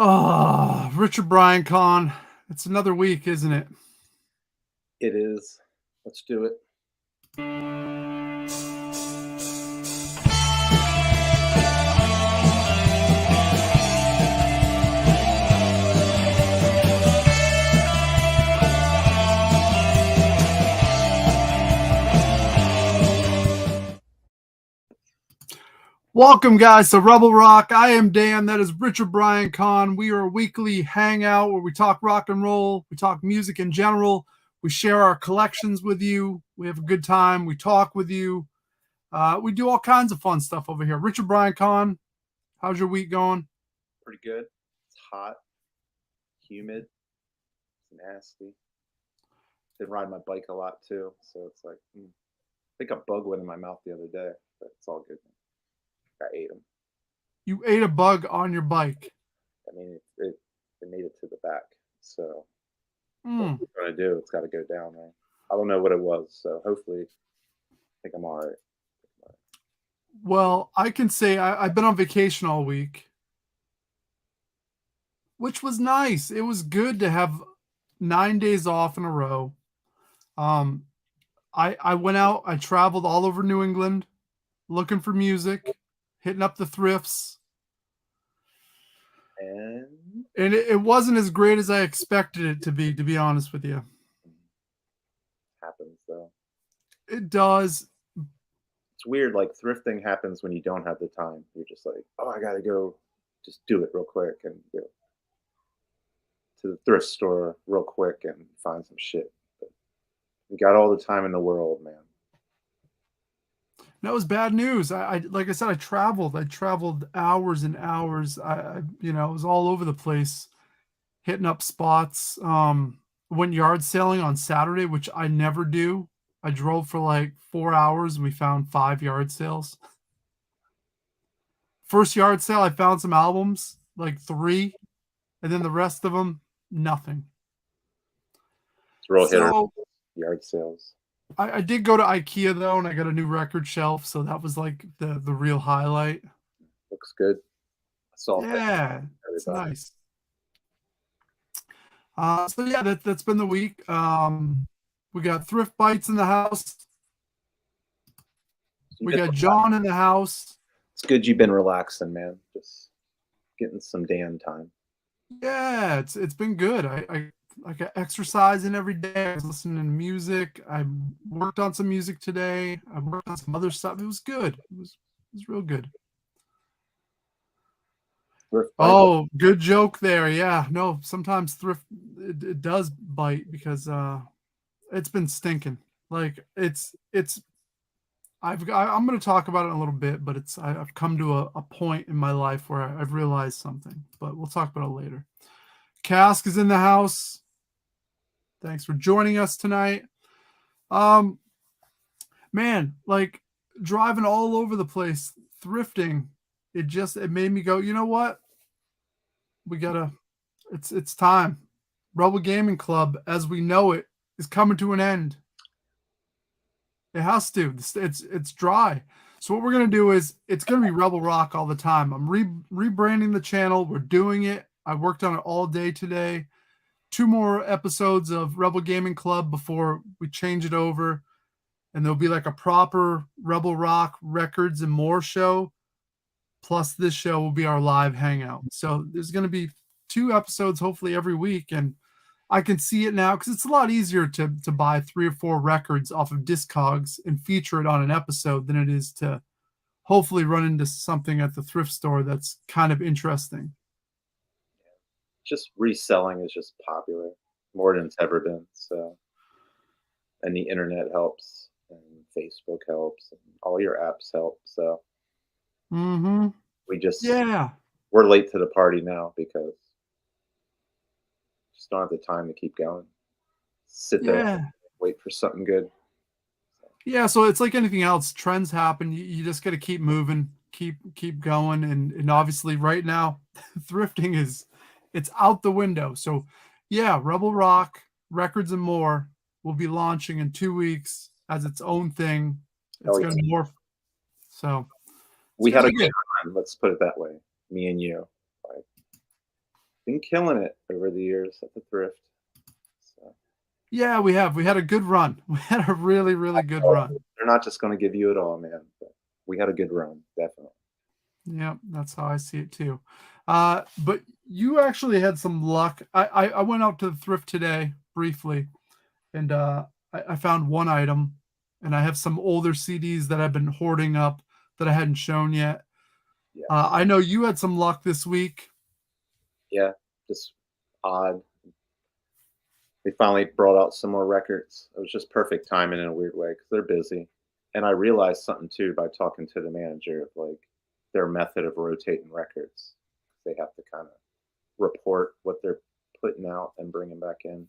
Oh, Richard Bryan Con. It's another week, isn't it? It is. Let's do it. Welcome, guys, to Rebel Rock. I am Dan. That is Richard Bryan Con. We are a weekly hangout where we talk rock and roll, we talk music in general, we share our collections with you, we have a good time, we talk with you. We do all kinds of fun stuff over here. Richard Bryan Con, how's your week going? Pretty good. It's hot, humid, it's nasty. Been riding my bike a lot too, so it's like I think a bug went in my mouth the other day, but it's all good. I ate them. You ate a bug on your bike. I mean, it made it to the back. So Mm. what we're gonna do? It's got to go down, right? I don't know what it was, so hopefully, I think I'm all right. Well, I can say I've been on vacation all week, which was nice. It was good to have 9 days off in a row. I went out, I traveled all over New England looking for music, hitting up the thrifts. And it wasn't as great as I expected it to be honest with you. Happens though. It does. It's weird, like thrifting happens when you don't have the time. You're just like, oh, I gotta go just do it real quick and go to the thrift store real quick and find some shit. But you got all the time in the world, man. That was bad news. I like I said, I traveled hours and hours. I was all over the place, hitting up spots. Went yard sailing on Saturday, which I never do. I drove for like 4 hours and we found 5 yard sales. First yard sale, I found some albums, like 3, and then the rest of them, nothing. It's real hitter yard sales. I did go to IKEA though, and I got a new record shelf, so that was like the real highlight. Looks good. I saw yeah, it's nice. So yeah, that's been the week. We got Thrift Bites in the house. We got John in the house. It's good you've been relaxing, man. Just getting some Dan time. Yeah, it's been good. I got exercising every day. I was listening to music. I worked on some music today. I worked on some other stuff. It was good. It was real good. Oh, good joke there. Yeah, no, sometimes thrift it does bite because it's been stinking. Like I'm going to talk about it in a little bit, but I've come to a point in my life where I've realized something, but we'll talk about it later. Cask is in the house. Thanks for joining us tonight. Man, like driving all over the place, thrifting, it made me go, you know what? It's time. Rebel Gaming Club, as we know it, is coming to an end. It has to. It's dry. So what we're gonna do is it's gonna be Rebel Rock all the time. I'm rebranding the channel. We're doing it. I worked on it all day today. 2 more episodes of Rebel Gaming Club before we change it over, and there'll be like a proper Rebel Rock Records and More show. Plus, this show will be our live hangout. So there's going to be 2 episodes, hopefully every week, and I can see it now because it's a lot easier to buy 3 or 4 records off of Discogs and feature it on an episode than it is to hopefully run into something at the thrift store that's kind of interesting. Just reselling is just popular more than it's ever been. So, and the internet helps, and Facebook helps, and all your apps help. So, we're late to the party now because just don't have the time to keep going. Sit there, and wait for something good. Yeah, so it's like anything else. Trends happen. You just got to keep moving, keep going, and obviously right now, thrifting it's out the window. So yeah, Rebel Rock Records and More will be launching in 2 weeks as its own thing. It's going to morph. So we had a good time. Let's put it that way. Me and you. been killing it over the years at the thrift. So, Yeah, we have. We had a good run. We had a really, really good run. they're not just going to give you it all, man. But we had a good run, definitely. Yeah, that's how I see it too. But you actually had some luck. I went out to the thrift today briefly, and I found one item, and I have some older CDs that I've been hoarding up that I hadn't shown yet. Yeah, I know you had some luck this week. yeah, just odd. They finally brought out some more records. It was just perfect timing in a weird way because they're busy. And I realized something too by talking to the manager of like their method of rotating records. They have to kind of report what they're putting out and bringing back in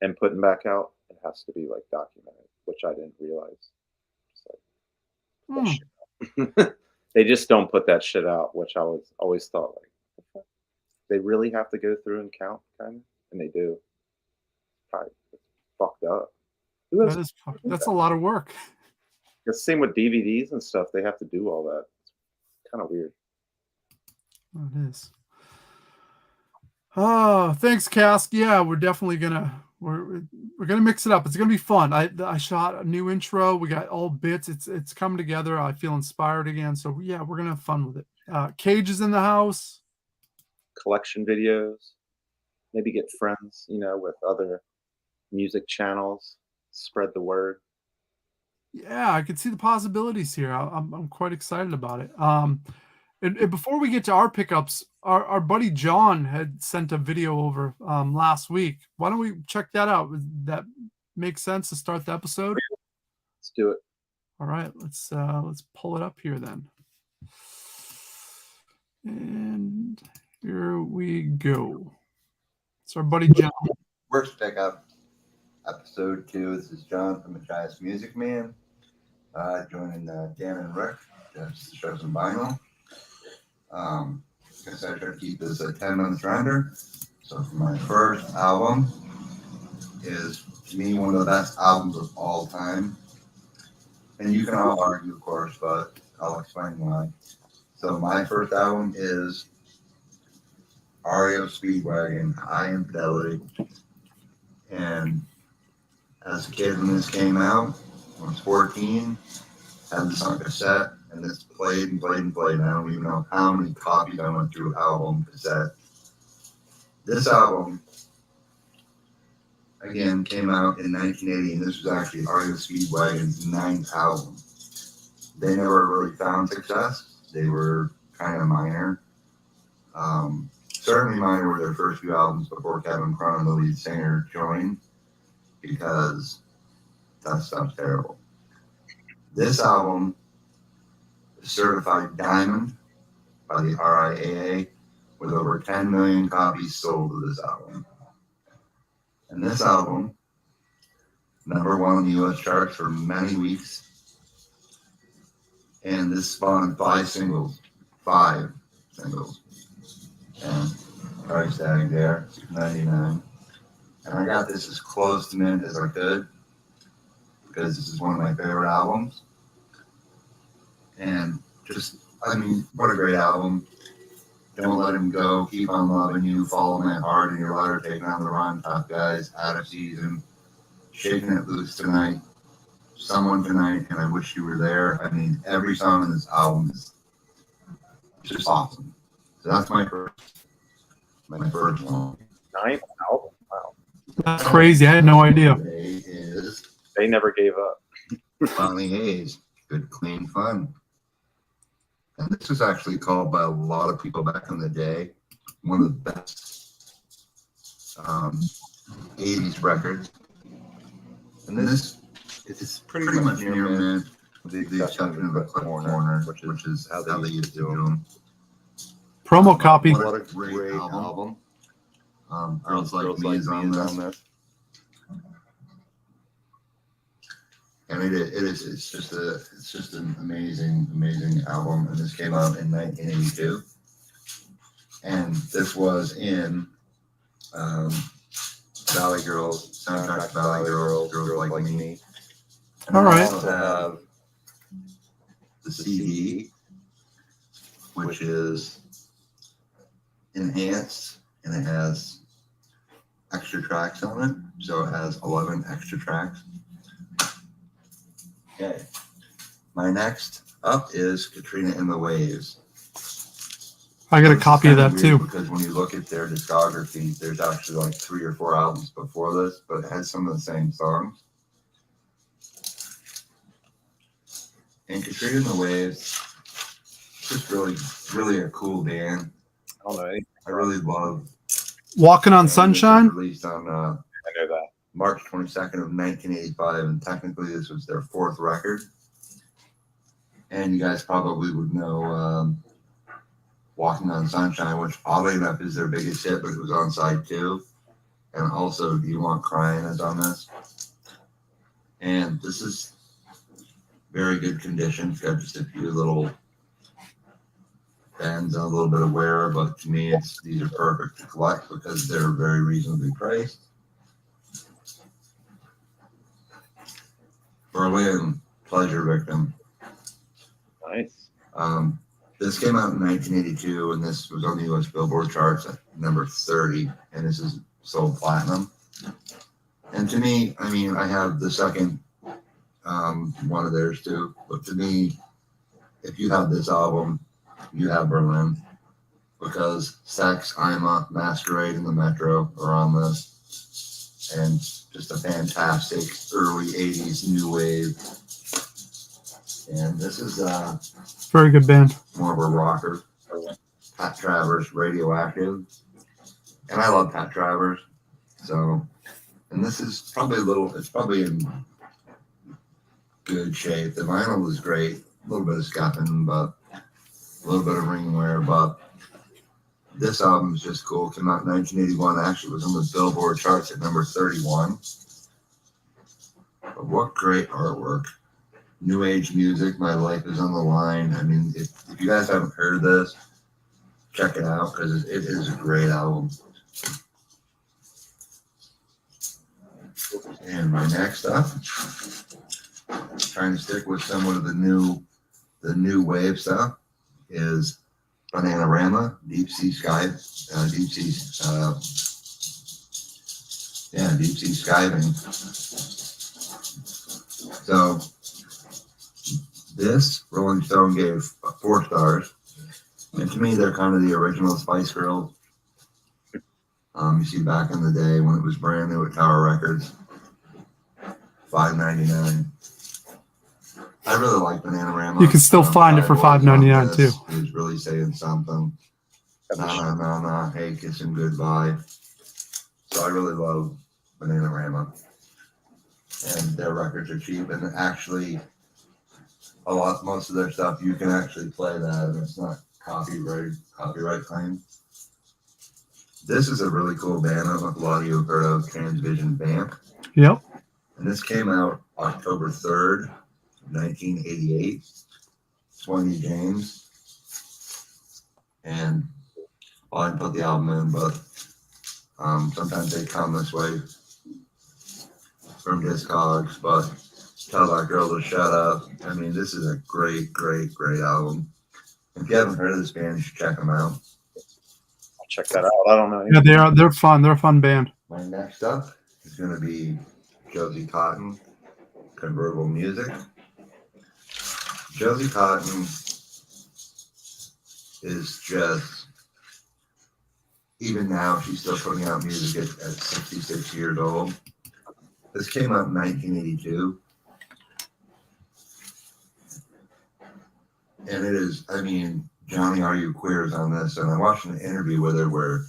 and putting back out. It has to be like documented, which I didn't realize. Just like Hmm, that shit. They just don't put that shit out, which I was always thought like, "What the fuck? They really have to go through and count, kind of, and they do. Probably it's fucked up. Who has that is to do that's a that? lot of work. The same with DVDs and stuff. They have to do all that. It's kind of weird. It is. Oh, thanks, Cask. Yeah, we're gonna mix it up. It's gonna be fun. I shot a new intro. We got all bits. It's coming together. I feel inspired again. So yeah, we're gonna have fun with it. Cage is in the house. Collection videos. Maybe get friends, with other music channels. Spread the word. Yeah, I could see the possibilities here. I'm quite excited about it. And before we get to our pickups, our buddy John had sent a video over last week. Why don't we check that out? Does that make sense to start the episode? Let's do it. All right, let's pull it up here then. And here we go. It's our buddy John. Worst pickup, episode 2. This is John from Matthias Music Man. Joining Dan and Rick just to show some vinyl. Guess I try to keep this at 10 minutes render. So for my first album is, to me, one of the best albums of all time. And you can all argue, of course, but I'll explain why. So my first album is REO Speedwagon, High Infidelity. And as a kid when this came out, when I was 14, had this on cassette, and this played and played and played. And I don't even know how many copies I went through album cassette. This album, again, came out in 1980, and this was actually REO Speedwagon's 9th album. They never really found success. They were kind of minor. Certainly minor were their first few albums before Kevin Cronin, the lead singer, joined, because that stuff's terrible. This album is certified diamond by the RIAA with over 10 million copies sold of this album. And this album, #1 on the US charts for many weeks. And this spawned 5 singles. And price tag there, $6.99. And I got this as close to mint as I could, because this is one of my favorite albums. And just, what a great album. Don't Let Him Go, Keep on Loving You, Follow My Heart, In Your Letter, Taking on the Run, Tough Guys, Out of Season, Shaking It Loose Tonight, Someone Tonight, and I Wish You Were There. Every song in this album is just awesome. So that's my first one. 9th album. Wow. That's crazy. I had no idea. Today is They never gave up. Bonnie Hayes, Good Clean Fun. And this was actually called by a lot of people back in the day one of the best 80s records. And this is pretty much near mint, with the exception of the clip corner, which is how they used to do them. Promo copy. What a great album. Girls Like Me is on this. And it's just an amazing album. And this came out in 1982. And this was in Valley Girls, soundtrack to Valley Girls, Girls Like Me. And All right. We also have the CD, which is enhanced and it has extra tracks on it. So it has 11 extra tracks. Okay. My next up is Katrina and the Waves. I got a This is copy of kinda that weird too. because when you look at their discography, there's actually like 3 or 4 albums before this, but it has some of the same songs. And Katrina and the Waves, just really a cool band. I don't know anything. I really love. Walking on and this was Sunshine. released on I know that. March 22nd of 1985, and technically this was their 4th record. And you guys probably would know Walking on Sunshine, which oddly enough is their biggest hit, but it was on side 2. And also Do You Want Crying is on this. And this is very good condition. It's got just a few little bends and a little bit of wear, but to me these are perfect to collect because they're very reasonably priced. Berlin, Pleasure Victim. Nice. This came out in 1982, and this was on the U.S. Billboard charts at number 30, and this is sold platinum. And to me, I mean, I have the second one of theirs too, but to me, if you have this album, you have Berlin, because Sex, I'm a Masquerade, in the Metro are on this, and just a fantastic early 80s new wave. And this is Very good band. more of a rocker. Pat Travers, Radioactive. And I love Pat Travers. So, and this is probably it's probably in good shape. The vinyl was great. A little bit of scuffing, but a little bit of ring wear. But this album is just cool. Came out in 1981. Actually, was on the Billboard charts at number 31. But what great artwork. New age music, My Life is on the Line. I mean, if you guys haven't heard this, check it out because it is a great album. And my next up, trying to stick with somewhat of the new wave stuff, is Bananarama, Deep Sea Skiving. So this Rolling Stone gave 4 stars, and to me they're kind of the original Spice Girls. You see, back in the day when it was brand new at Tower Records, $5.99. I really like Bananarama. You can still find it for $5.99 too. He's really saying something. Na na na na, hey, kissing goodbye. So I really love Bananarama, and their records are cheap, and actually most of their stuff you can actually play that, and it's not copyright claim. This is a really cool band. I don't know if a lot of you have heard of Transvision Vamp. Yep. And this came out October 3rd, 1988. 20 James. And I didn't put the album in, but sometimes they come this way from Discogs, but Tell That Girl to Shut Up. I mean, this is a great album. If you haven't heard of this band, you should check them out. I'll check that out. I don't know. Yeah, they're fun. They're a fun band. My next up is going to be Josie Cotton, Convertible Music. Josie Cotton is just, even now, she's still putting out music at 66 years old. This came out in 1982. And it is, I mean, Johnny, Are You Queer is on this. And I watched an interview with her where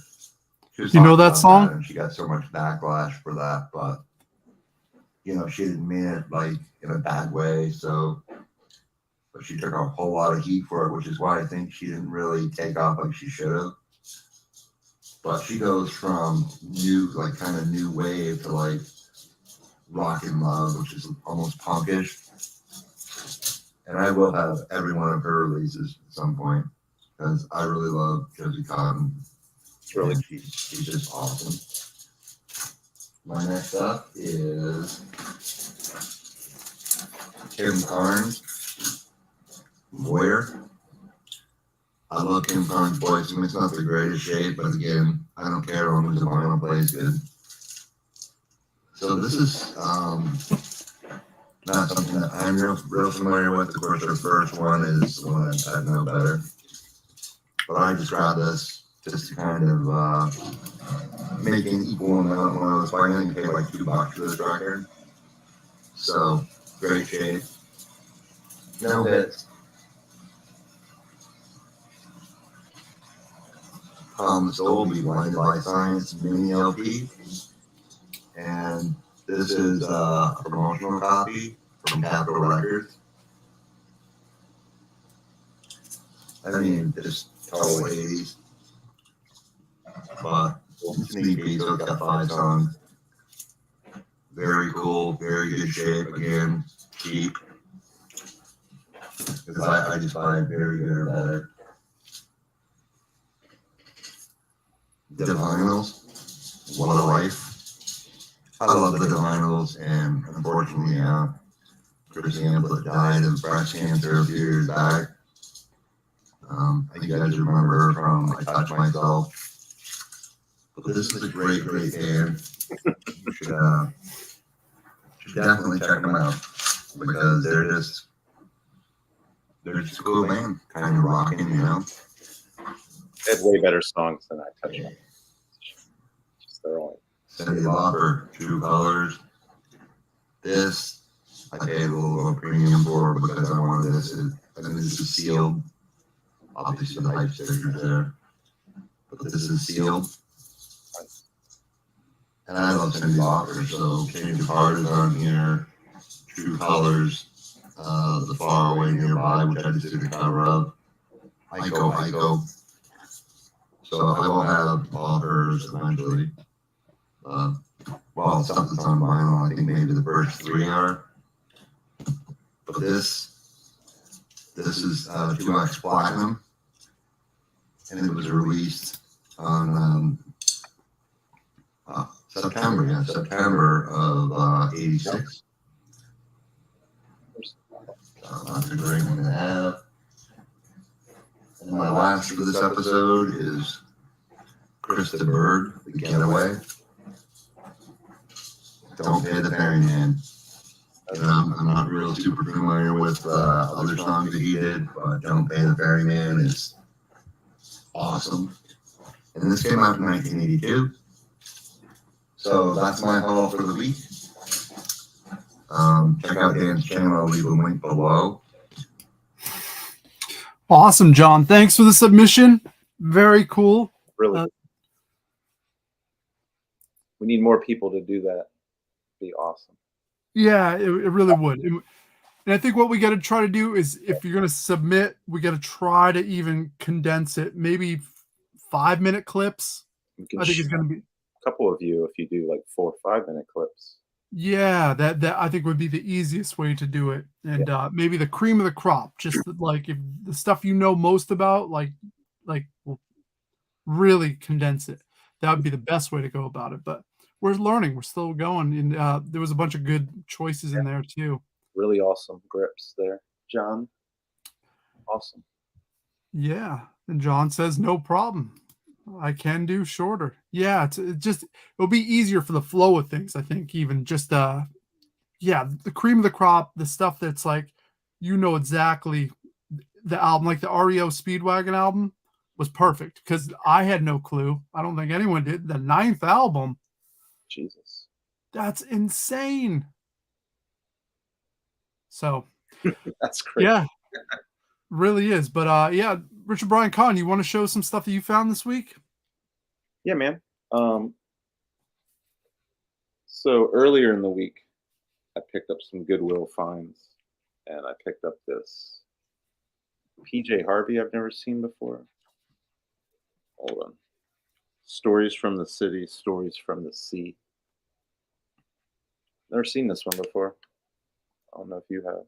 she was You know talking that about song? and she got so much backlash for that. But, you know, she didn't mean it like in a bad way. So, but she took a whole lot of heat for it, which is why I think she didn't really take off like she should have. But she goes from like kind of new wave to like rock and love, which is almost punkish. And I will have every one of her releases at some point because I really love Josie Cotton. It's really she's just awesome. My next up is Kim Carnes, Voyeur. I love Kim Carnes' voice. I mean, it's not the greatest shape, but again, I don't care as long as the vinyl plays good. So this is not something that I'm real familiar with. Of course, our first one is the one I know better. But I just grabbed this just to kind of make an equal amount when I was buying it. You pay like $2 for this record. So, great shape. No hits. The Soul Be Blinded by Science mini LP. And this is a promotional copy from Capitol Records. I mean, just total 80s. But it's an EP, so it's got 5 songs. Very cool, very good shape. Again, cheap. Because I just find very good or better. The vinyls, what a life. I love the vinyls, and unfortunately, Chris Amplet died of breast cancer a few years back. You guys remember her from I Touch Myself. But this is a great, great band. You should definitely check them out because they're just a cool band, kind of rocking, you know. They had way better songs than I Touch Myself. Just their own. Cindy Lauper, True Colors. This I paid a little premium for because I wanted this. And this is sealed. Obviously, the hype sticker's there, but this is sealed. And I love Cindy Lauper, so Change of Heart is on here. True Colors, The Far Away Nearby, which I just did a cover of. Ico. So I will have all hers eventually. Well, something's on vinyl. I think maybe the first 3 are. But this is 2X Platinum, and it was released on September of '86. That's a great one to have. And my last for this episode is Krista Bird, The Getaway. Don't Pay the Ferryman. I'm not real super familiar with other songs that he did, but Don't Pay the Ferryman is awesome. And this came out in 1982. So that's my haul for the week. Check out Dan's channel. I'll leave a link below. Awesome, John. Thanks for the submission. Very cool. Really. We need more people to do that. It'd be awesome. Yeah, it really would. And I think what we got to try to do is if you're going to submit, we got to try to even condense it. Maybe 5-minute clips. I think it's going to be a couple of you if you do like 4 or 5-minute clips. Yeah, that I think would be the easiest way to do it. And maybe the cream of the crop, just like if the stuff you know most about, like we'll really condense it. That would be the best way to go about it. But we're learning. We're still going. And there was a bunch of good choices in there too. Really awesome grips there, John. Awesome. Yeah. And John says, no problem. I can do shorter. Yeah, it'll be easier for the flow of things, I think, even just the cream of the crop, the stuff that's like, exactly the album, like the REO Speedwagon album was perfect because I had no clue. I don't think anyone did. The 9th album. Jesus. That's insane. So that's great. Yeah. Really is. But Richard Brian Kahn, you want to show some stuff that you found this week? Yeah, man. So earlier in the week, I picked up some Goodwill finds, and I picked up this PJ Harvey I've never seen before. Hold on. Stories from the City, Stories from the Sea. Never seen this one before. I don't know if you have.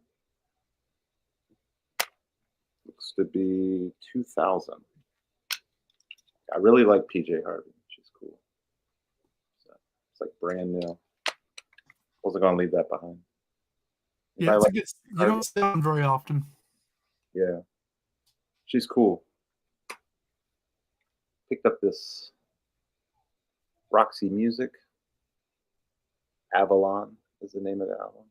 Looks to be 2000. I really like PJ Harvey. She's cool. So it's like brand new. Wasn't gonna leave that behind. Yeah, you don't see them very often. Yeah, she's cool. picked up this Roxy Music. Avalon is the name of the album.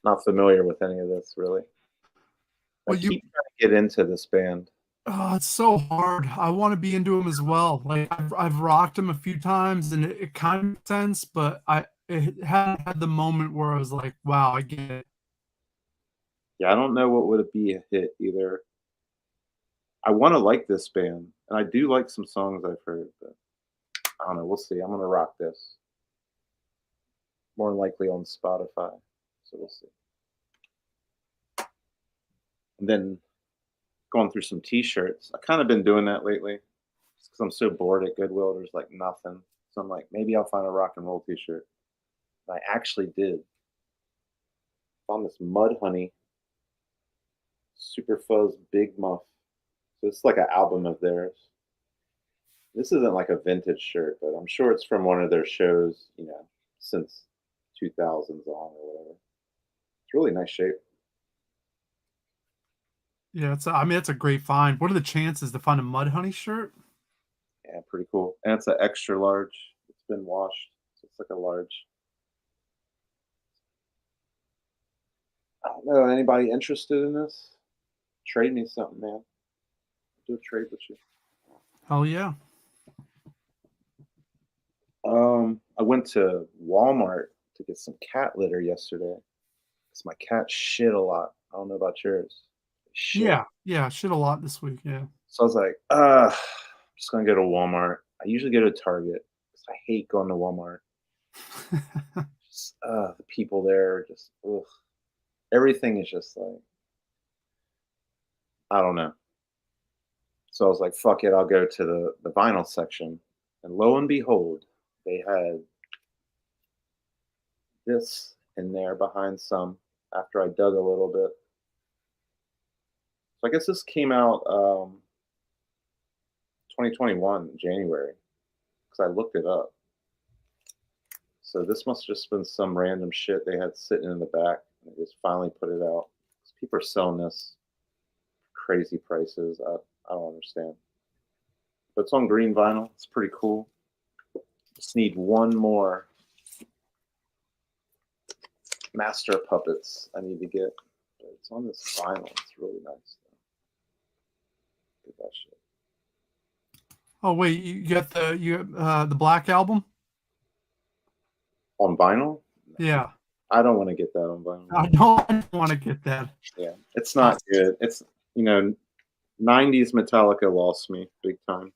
Not familiar with any of this really. I Well, keep trying to get into this band. oh, it's so hard. I want to be into them as well. Like I've rocked them a few times, and it kind of makes sense, but it hadn't had the moment where I was like, wow, I get it. Yeah, I don't know what would be a hit either. I want to like this band, and I do like some songs I've heard, but I don't know. We'll see. I'm gonna rock this. More than likely on Spotify, so we'll see. And then going through some T-shirts. I kind of been doing that lately, because I'm so bored at Goodwill. There's like nothing, so I'm like, maybe I'll find a rock and roll T-shirt. And I actually did. Found this Mud Honey Super Fuzz Big Muff. So it's like an album of theirs. This isn't like a vintage shirt, but I'm sure it's from one of their shows, since 2000s on or whatever. It's really nice shape. Yeah, I mean, it's a great find. What are the chances to find a Mud Honey shirt? Yeah, pretty cool. And it's an extra large. It's been washed. So it's like a large. I don't know. Anybody interested in this? Trade me something, man. Do a trade with you. Hell yeah. I went to Walmart to get some cat litter yesterday because my cat shit a lot. I don't know about yours. Shit. Yeah, shit a lot this week. Yeah. So I was like, I'm just gonna go to Walmart. I usually go to Target because I hate going to Walmart. Just, the people there are just, ugh. Everything is just like, I don't know. So I was like, fuck it, I'll go to the vinyl section. And lo and behold, they had this in there behind some after I dug a little bit. So I guess this came out 2021, January, because I looked it up. So this must have just been some random shit they had sitting in the back. And they just finally put it out. People are selling this crazy prices. I don't understand. But it's on green vinyl. It's pretty cool. Just need one more Master of Puppets I need to get. But it's on this vinyl. It's really nice. Get that shit. Oh wait, you got the Black album? On vinyl? Yeah. I don't want to get that on vinyl. I don't want to get that. Yeah, it's not good. It's 90s Metallica lost me big time.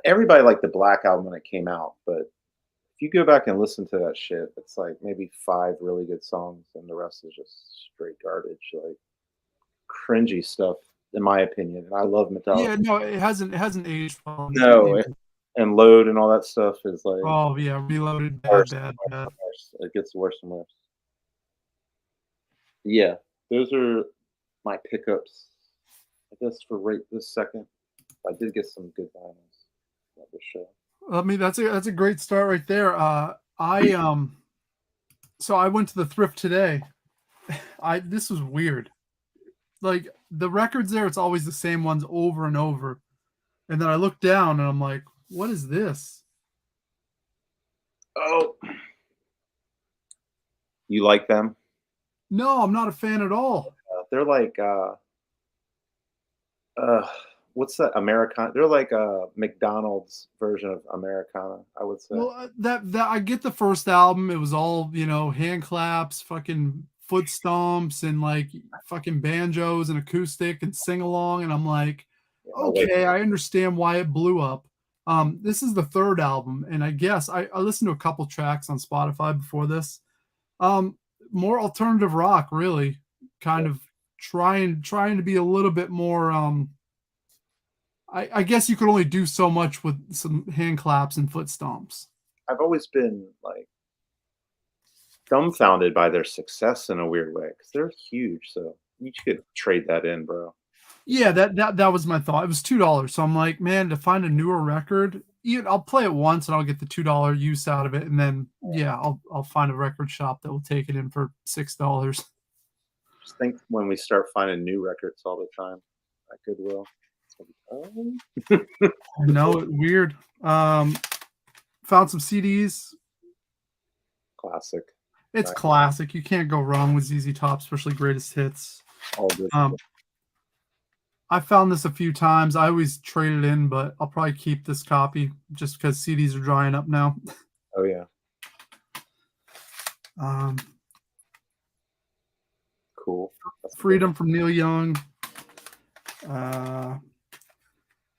Everybody liked the Black album when it came out, but if you go back and listen to that shit, it's like maybe 5 really good songs, and the rest is just straight garbage, like cringy stuff, in my opinion. And I love Metallica. Yeah, no, it hasn't aged well. No, and Load and all that stuff is like, oh yeah, Reloaded, worse, bad. worse. It gets worse and worse. Yeah, those are my pickups, I guess, for right this second. I did get some good vinyls at the show. I mean, that's a great start right there. So I went to the thrift today. This was weird. Like the records there, it's always the same ones over and over. And then I look down and I'm like, what is this? Oh, you like them? No, I'm not a fan at all. They're like, what's that? Americana. They're like a McDonald's version of Americana, I would say. Well, that I get the first album. It was all, hand claps, fucking foot stomps, and like fucking banjos and acoustic and sing along. And I'm like, okay, I understand why it blew up. This is the third album, and I guess I listened to a couple tracks on Spotify before this. More alternative rock, really, kind of trying to be a little bit more. I guess you could only do so much with some hand claps and foot stomps. I've always been like dumbfounded by their success in a weird way, because they're huge. So you could trade that in, bro. Yeah, that was my thought. It was $2, so I'm like, man, to find a newer record, I'll play it once and I'll get the $2 use out of it, and then I'll find a record shop that will take it in for $6. Just think when we start finding new records all the time at Goodwill, it's gonna be I know it weird. Found some CDs. Classic. It's Nice. classic. You can't go wrong with ZZ Top, especially greatest hits. All good. I found this a few times. I always trade it in, but I'll probably keep this copy just because CDs are drying up now. Oh yeah. Cool. That's Freedom from Neil Young.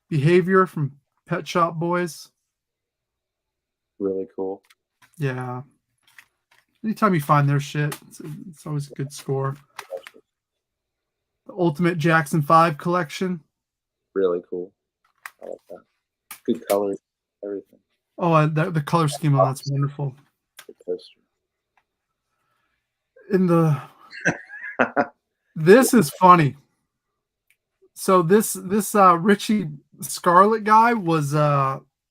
Behavior from Pet Shop Boys. really cool. Yeah. Anytime you find their shit, it's always a good score. The Ultimate Jackson 5 collection. Really cool. I like that. Good colors, everything. Oh, the color scheme on that's wonderful. Good poster. In the this is funny. So this Richie Scarlett guy was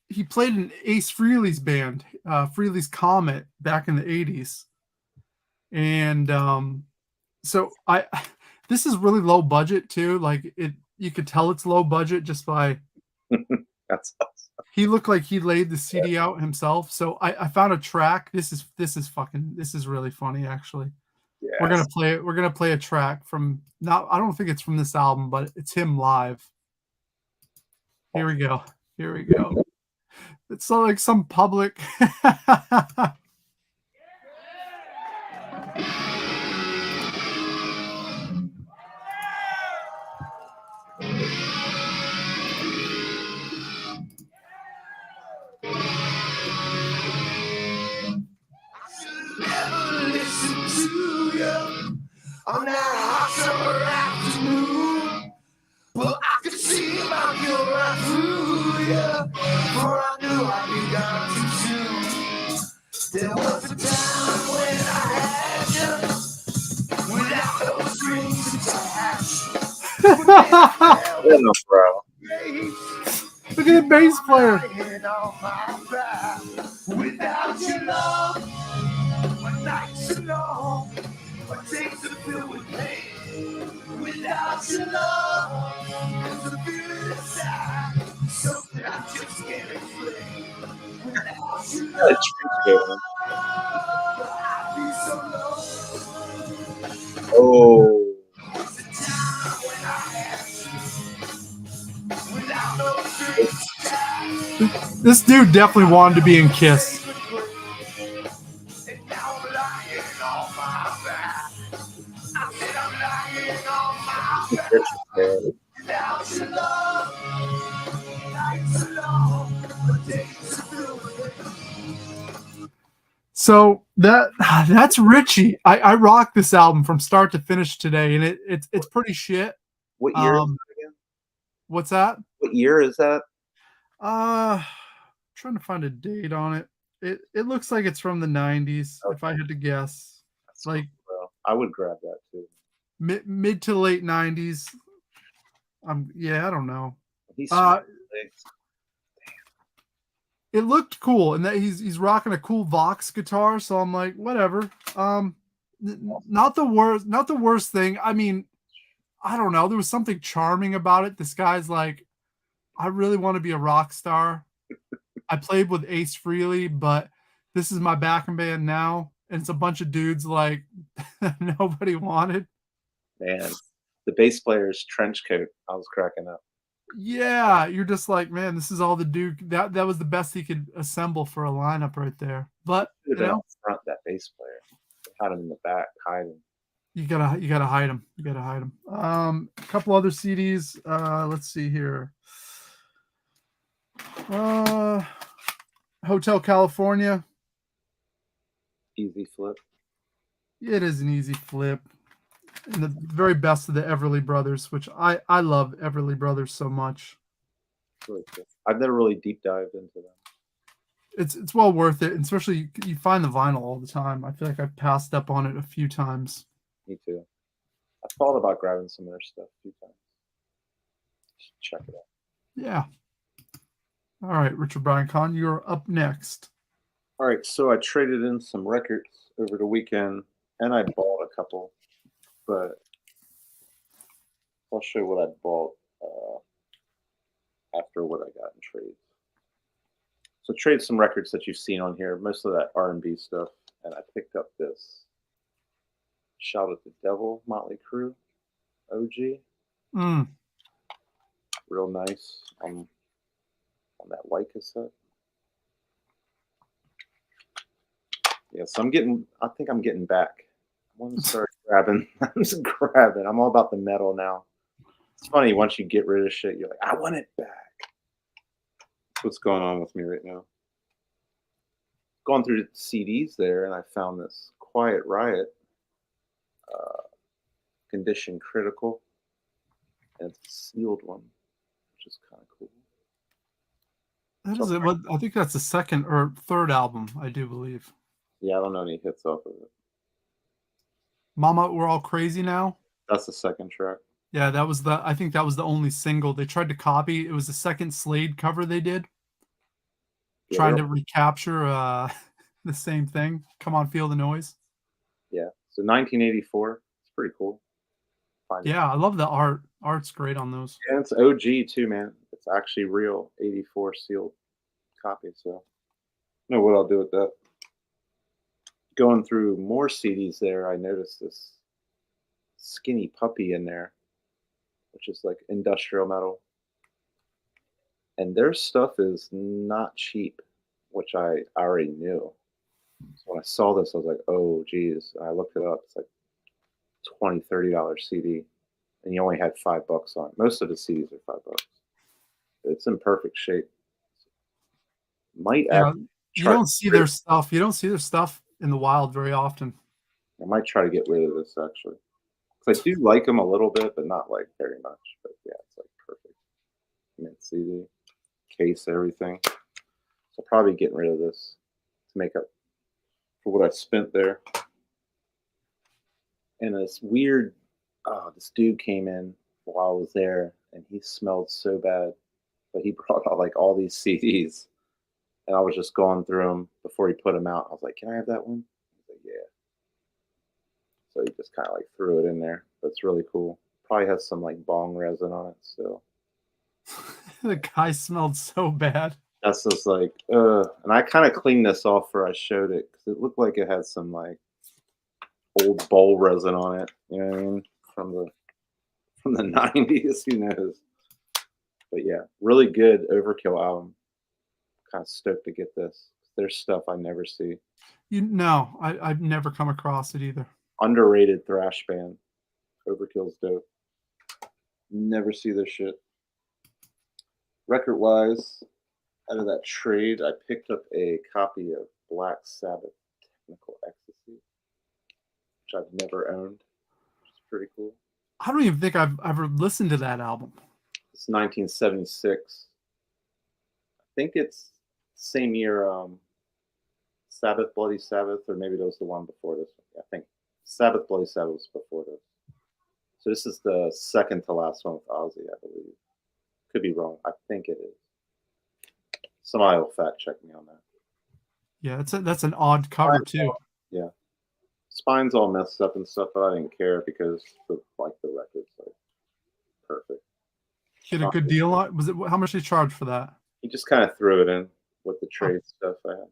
he played in Ace Frehley's band, Frehley's Comet, back in the 80s. And so this is really low budget too. Like you could tell it's low budget just by That's awesome. he looked like he laid the CD out himself. So I found a track. This is really funny actually. Yes. We're gonna play it. We're gonna play a track from I don't think it's from this album, but it's him live. Here we go. Here we go. It's like some public. On that hot summer afternoon, well, I could see my guilt right through you, for I knew I'd be gone too soon. There was a time when I had you, without those strings attached. No, bro. Look at the bass player. Without your love, my nights are long. My days are filled with pain. Without your love, there's a feeling inside, something I just can't explain. Without your love, I'd be so low. Oh. It's a time when I had you, without no strings attached. This dude definitely wanted to be in Kiss. And now I'm lying on my back. I said I'm lying on my back. Without your love, nights are long, but days are filled with pain. So that's Richie. I rocked this album from start to finish today, and it's pretty shit. What year is it again? What's that? What year is that? Trying to find a date on it. It looks like it's from the 90s, if I had to guess. That's Like cool, bro. I would grab that too. mid to late 90s. Yeah, I don't know. He's It looked cool, and that he's rocking a cool Vox guitar, so I'm like, whatever. Not the worst thing. I mean, I don't know. There was something charming about it. This guy's like, I really want to be a rock star. I played with Ace Frehley, but this is my backing band now, and it's a bunch of dudes like nobody wanted. man. The bass player's trench coat. I was cracking up. Yeah, you're just like, man, this is all the dude that was the best he could assemble for a lineup right there. But Should have been out front, that bass player. Had him in the back, hiding. you gotta hide him. You gotta hide him. A couple other CDs. Let's see here. Hotel California. Easy flip. It is an easy flip. And the very best of the Everly Brothers, which I love Everly Brothers so much. Really cool. I've never really deep dived into them. It's well worth it, and especially you find the vinyl all the time. I feel like I've passed up on it a few times. Me too. I thought about grabbing some of their stuff a few times. Should check it out. Yeah. All right, Richard Brian Kahn, you're up next. All right, so I traded in some records over the weekend, and I bought a couple, but I'll show you what I bought. after what I got in trades. So trade some records that you've seen on here, most of that R&B stuff, and I picked up this Shout at the Devil, Motley Crue, OG. Mm. Real nice on that white cassette. Yeah, so I think I'm getting back. I want to start grabbing. I'm just grabbing. I'm all about the metal now. It's funny, once you get rid of shit, you're like, I want it back. That's what's going on with me right now. Going through the CDs there, and I found this Quiet Riot, Condition Critical, and it's a sealed one, which is kind of cool. That is it. I think that's the second or third album, I do believe. Yeah, I don't know any hits off of it. Mama, We're All Crazy Now. That's the second track. Yeah, I think that was the only single they tried to copy. It was the second Slade cover they did. Yeah, Trying to recapture the same thing. Come on, Feel the Noise. Yeah. So 1984. It's pretty cool. Yeah, I love the art. Art's great on those. And it's OG too, man. It's actually real 84 sealed copy. So I don't know what I'll do with that. Going through more CDs there, I noticed this Skinny Puppy in there, which is like industrial metal. And their stuff is not cheap, which I already knew. So when I saw this, I was like, oh, geez. And I looked it up. It's like $20, $30 CD. And you only had $5 on it. Most of the CDs are $5. It's in perfect shape. You don't see their stuff. You don't see their stuff in the wild very often. I might try to get rid of this, actually. Because I do like them a little bit, but not like very much. But yeah, it's like perfect. Mint CD. Case, everything. So probably getting rid of this to make up for what I spent there. And this weird, this dude came in while I was there, and he smelled so bad, but he brought out like all these CDs, and I was just going through them before he put them out. I was like, "Can I have that one?" He's like, "Yeah." So he just kind of like threw it in there. That's really cool. Probably has some like bong resin on it still. The guy smelled so bad. That's just like, and I kind of cleaned this off before I showed it because it looked like it had some like old bowl resin on it. You know what I mean? From the 90s, who knows? But yeah, really good Overkill album. Kind of stoked to get this. There's stuff I never see. I've never come across it either. Underrated thrash band. Overkill's dope. Never see this shit. Record wise, out of that trade, I picked up a copy of Black Sabbath Technical Ecstasy, which I've never owned, which is pretty cool. I don't even think I've ever listened to that album. It's 1976. I think it's same year Sabbath, Bloody Sabbath, or maybe that was the one before this one. I think Sabbath, Bloody Sabbath was before this. So this is the second to last one with Ozzy, I believe. Could be wrong. I think it is. Somebody will fact check me on that. Yeah, that's an odd cover too. Yeah. Spine's all messed up and stuff, but I didn't care because the record's like perfect. You get a good deal on. Was it how much did you charge for that? He just kind of threw it in with the trade stuff I had.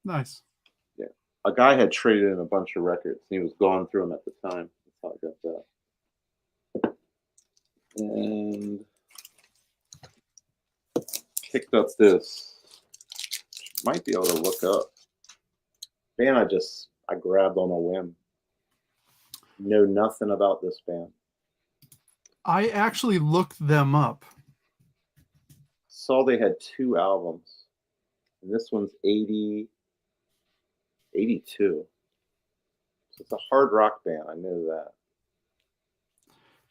Nice. Yeah. A guy had traded in a bunch of records and he was going through them at the time. That's how I got that. And picked up this. Might be able to look up. Band I grabbed on a whim. Know nothing about this band. I actually looked them up. Saw they had 2 albums. And this one's 82. So it's a hard rock band. I know that.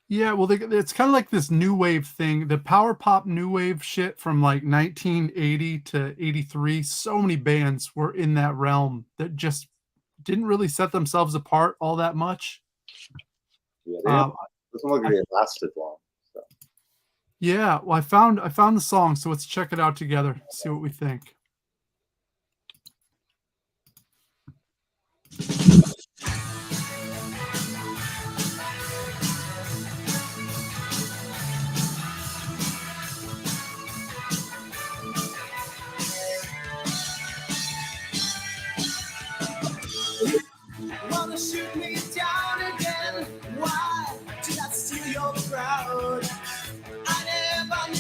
Yeah, well, it's kind of like this new wave thing, the power pop new wave shit from like 1980 to 83. So many bands were in that realm that just didn't really set themselves apart all that much. Yeah, doesn't look like it lasted long. So. Yeah, well, I found the song, so let's check it out together. See what we think.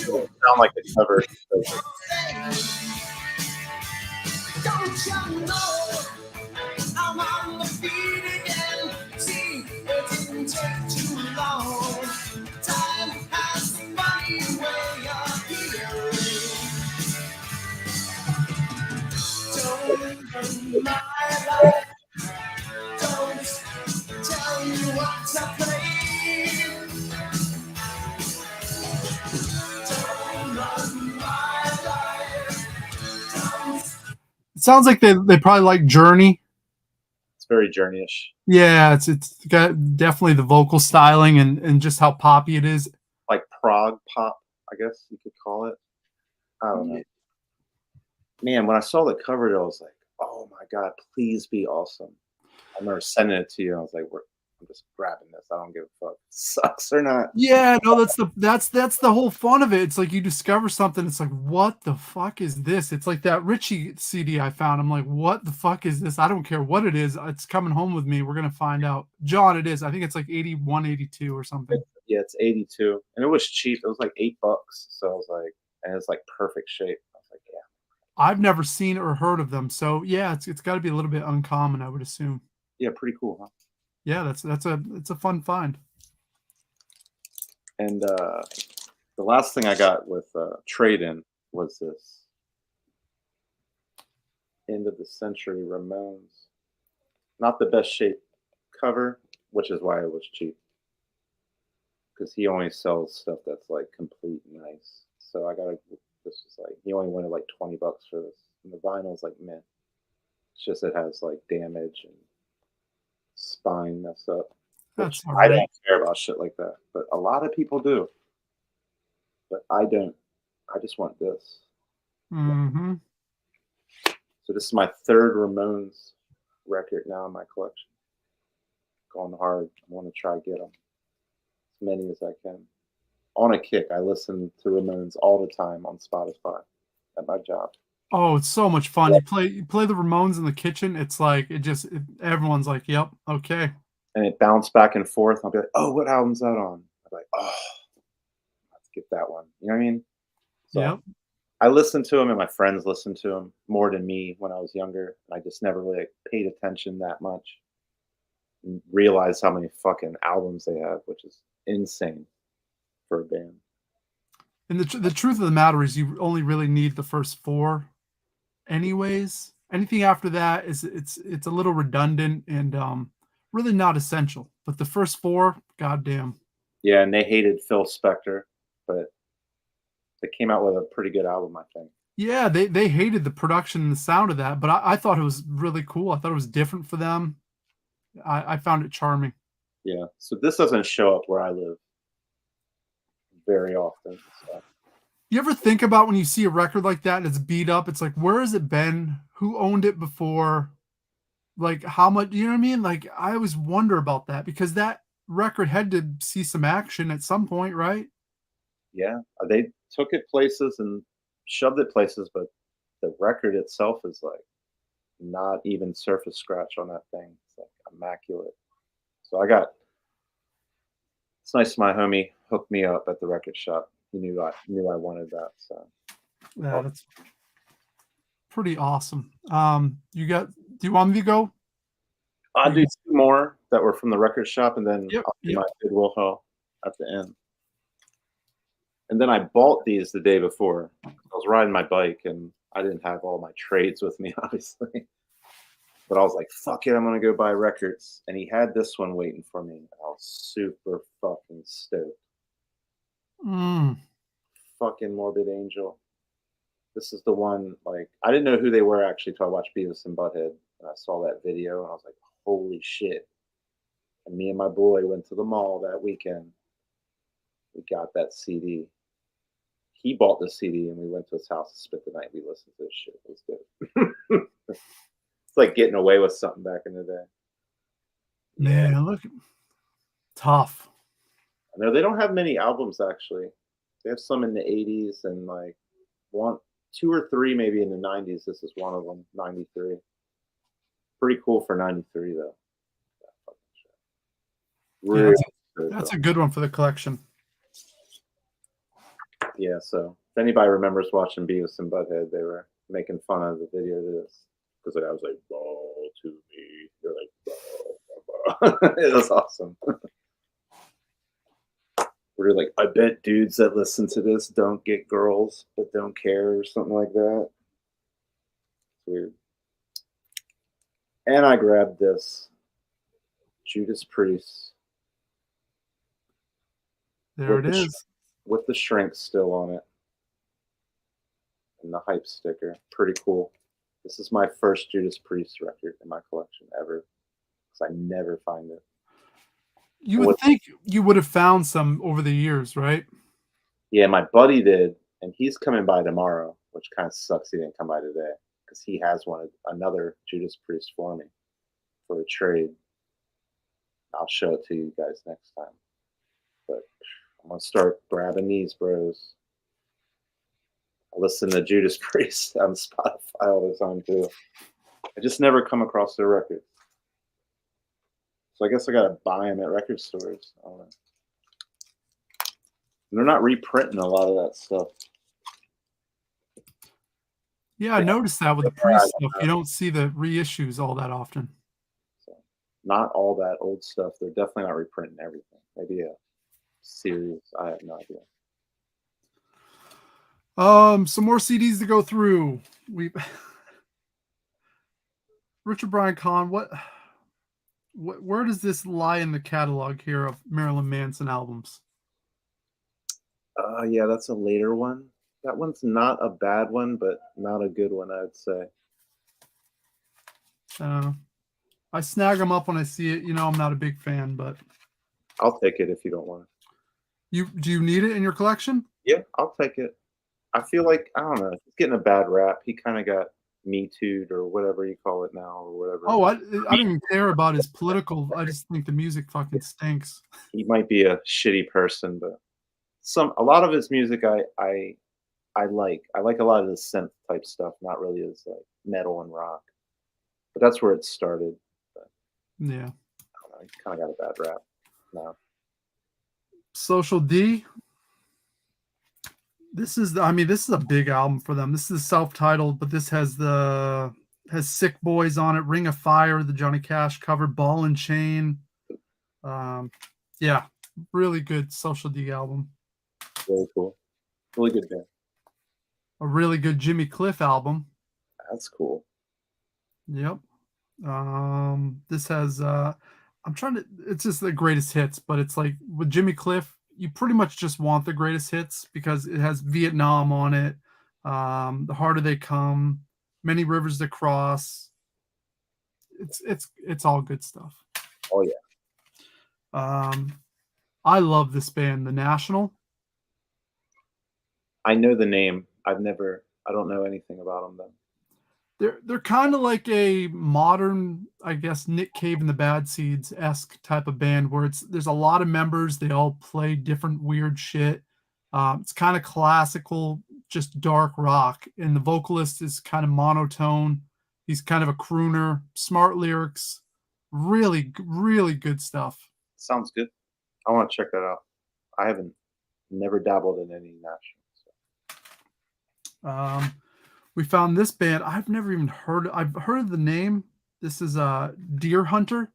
Sound like the cover. Don't you know I'm on the beat again? See, it didn't take too long. Time has a funny way of healing. Don't run my life. Don't tell me what to play. Don't run my life. Don't. It sounds like they probably like Journey. It's very Journey-ish. Yeah, it's got definitely the vocal styling and just how poppy it is. Like prog pop, I guess you could call it. I don't know. Man, when I saw the cover, I was like, oh my God, please be awesome. I remember sending it to you. I was like, I'm just grabbing this. I don't give a fuck. Sucks or not. Yeah, no, that's the whole fun of it. It's like you discover something. It's like, what the fuck is this? It's like that Richie CD I found. I'm like, what the fuck is this? I don't care what it is. It's coming home with me. We're gonna find out. John, it is. I think it's like 81, 82 or something. Yeah, it's 82. And it was cheap. It was like $8. So I was like, and it's like perfect shape. I was like, yeah. I've never seen or heard of them. So yeah, it's got to be a little bit uncommon, I would assume. Yeah, pretty cool, huh? Yeah, it's a fun find. And the last thing I got with trade-in was this end of the century Ramones. Not the best shaped cover, which is why it was cheap. Because he only sells stuff that's like complete nice. So I got this was like, he only wanted like $20 for this. And the vinyl's like mint. It's just it has like damage and spine mess up. That's all I right. don't care about shit like that, but a lot of people do. But I don't. I just want this. Mm-hmm. So this is my third Ramones record now in my collection. Going hard. I want to try to get them as many as I can. On a kick, I listen to Ramones all the time on Spotify at my job. Oh, it's so much fun. You play the Ramones in the kitchen. It's like everyone's like, "Yep, okay." And it bounced back and forth. I'll be like, "Oh, what album's that on?" I'm like, "Oh, let's get that one." You know what I mean? So Yep. I listened to them, and my friends listened to them more than me when I was younger. I just never really paid attention that much and realized how many fucking albums they have, which is insane for a band. And the truth of the matter is, you only really need the first 4, anyways. Anything after that is it's a little redundant and really not essential. But the first 4, goddamn. Yeah, and they hated Phil Spector, but they came out with a pretty good album, I think. Yeah, they hated the production and the sound of that, but I thought it was really cool. I thought it was different for them. I found it charming. Yeah, so this doesn't show up where I live very often. So. You ever think about when you see a record like that and it's beat up, it's like, where has it been? Who owned it before? Like, how much, you know what I mean? Like, I always wonder about that because that record had to see some action at some point, right? Yeah, they took it places and shoved it places, but the record itself is like not even surface scratch on that thing. It's like immaculate. So it's nice my homie hooked me up at the record shop. He knew I wanted that. So Yeah, that's pretty awesome. Do you want me to go? I'll do 2 more that were from the record shop, and then I'll do my Goodwill haul at the end. And then I bought these the day before. I was riding my bike, and I didn't have all my trades with me, obviously. But I was like, fuck it, I'm going to go buy records. And he had this one waiting for me. I was super fucking stoked. Fucking Morbid Angel. This is the one, like, I didn't know who they were actually until I watched Beavis and Butthead. And I saw that video, and I was like, holy shit. And me and my boy went to the mall that weekend. We got that CD. He bought the CD, and we went to his house and spent the night. We listened to this shit. It was good. It's like getting away with something back in the day. Man, look, tough. I know they don't have many albums, actually. They have some in the 80s and like 2 or 3 maybe in the 90s. This is one of them, 93. Pretty cool for 93, though. Really Yeah, that's a good one for the collection. Yeah, so if anybody remembers watching Beavis and Butthead, they were making fun of the video of this because the guy was like, "Ball to me." They're like, "Ball." It was awesome. We're like, I bet dudes that listen to this don't get girls, but don't care, or something like that. It's weird. And I grabbed this Judas Priest There with it the is. with the shrink still on it and the hype sticker. Pretty cool. This is my first Judas Priest record in my collection ever because I never find it. You would think you would have found some over the years, right? Yeah, my buddy did, and he's coming by tomorrow, which kind of sucks he didn't come by today because he has another Judas Priest for me for a trade. I'll show it to you guys next time. But I'm gonna start grabbing these, bros. I listen to Judas Priest on Spotify all the time too. I just never come across their records, so I guess I gotta buy them at record stores. I don't know. And they're not reprinting a lot of that stuff. Yeah, I noticed that with the Priest stuff. You don't see the reissues all that often. So, not all that old stuff. They're definitely not reprinting everything. Maybe a series. I have no idea. Some more CDs to go through. Richard Brian Kahn. Where does this lie in the catalog here of Marilyn Manson albums? Yeah, that's a later one. That one's not a bad one, but not a good one, I'd say. I snag them up when I see it. You know, I'm not a big fan, but I'll take it if you don't want it. Do you need it in your collection? Yeah, I'll take it. I feel like, I don't know, he's getting a bad rap. He kind of got Me Too'd or whatever you call it now or whatever. Oh, I didn't even care about his political. I just think the music fucking stinks. He might be a shitty person, but a lot of his music I like. I like a lot of the synth type stuff, not really as like metal and rock. But that's where it started. But, Yeah. I don't know, he kind of got a bad rap now. Social D. This is a big album for them. This is self-titled, but this has Sick Boys on it, Ring of Fire, the Johnny Cash cover, Ball and Chain. Yeah, really good Social D album. Really cool. Really good band. A really good Jimmy Cliff album. That's cool. Yep. This has it's just the greatest hits, but it's like with Jimmy Cliff, you pretty much just want the greatest hits because it has Vietnam on it, The Harder They Come, Many Rivers to Cross. It's all good stuff. Oh yeah. I love this band, The National. I know the name. I don't know anything about them though. They're kind of like a modern, I guess, Nick Cave and the Bad Seeds-esque type of band where there's a lot of members. They all play different weird shit. It's kind of classical, just dark rock. And the vocalist is kind of monotone. He's kind of a crooner, smart lyrics, really, really good stuff. Sounds good. I want to check that out. I never dabbled in any National. So. We found this band. I've never even heard. I've heard of the name. This is Deer Hunter.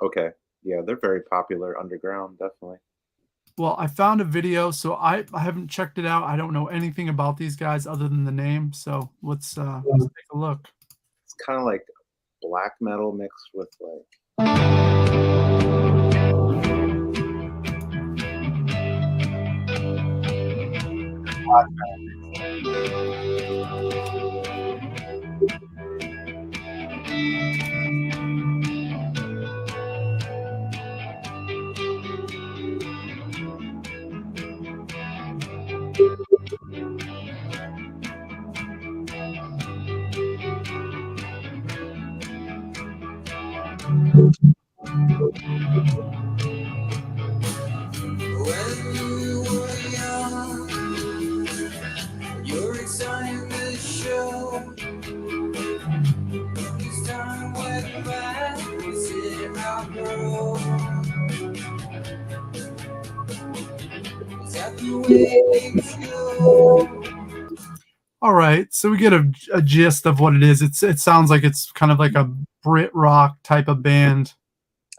Okay. Yeah, they're very popular underground, definitely. Well, I found a video, so I haven't checked it out. I don't know anything about these guys other than the name. So let's take a look. It's kind of like black metal mixed with like. Black metal. When you were young, your excitement showed. All right, so we get a gist of what it is. It sounds like it's kind of like a Brit rock type of band.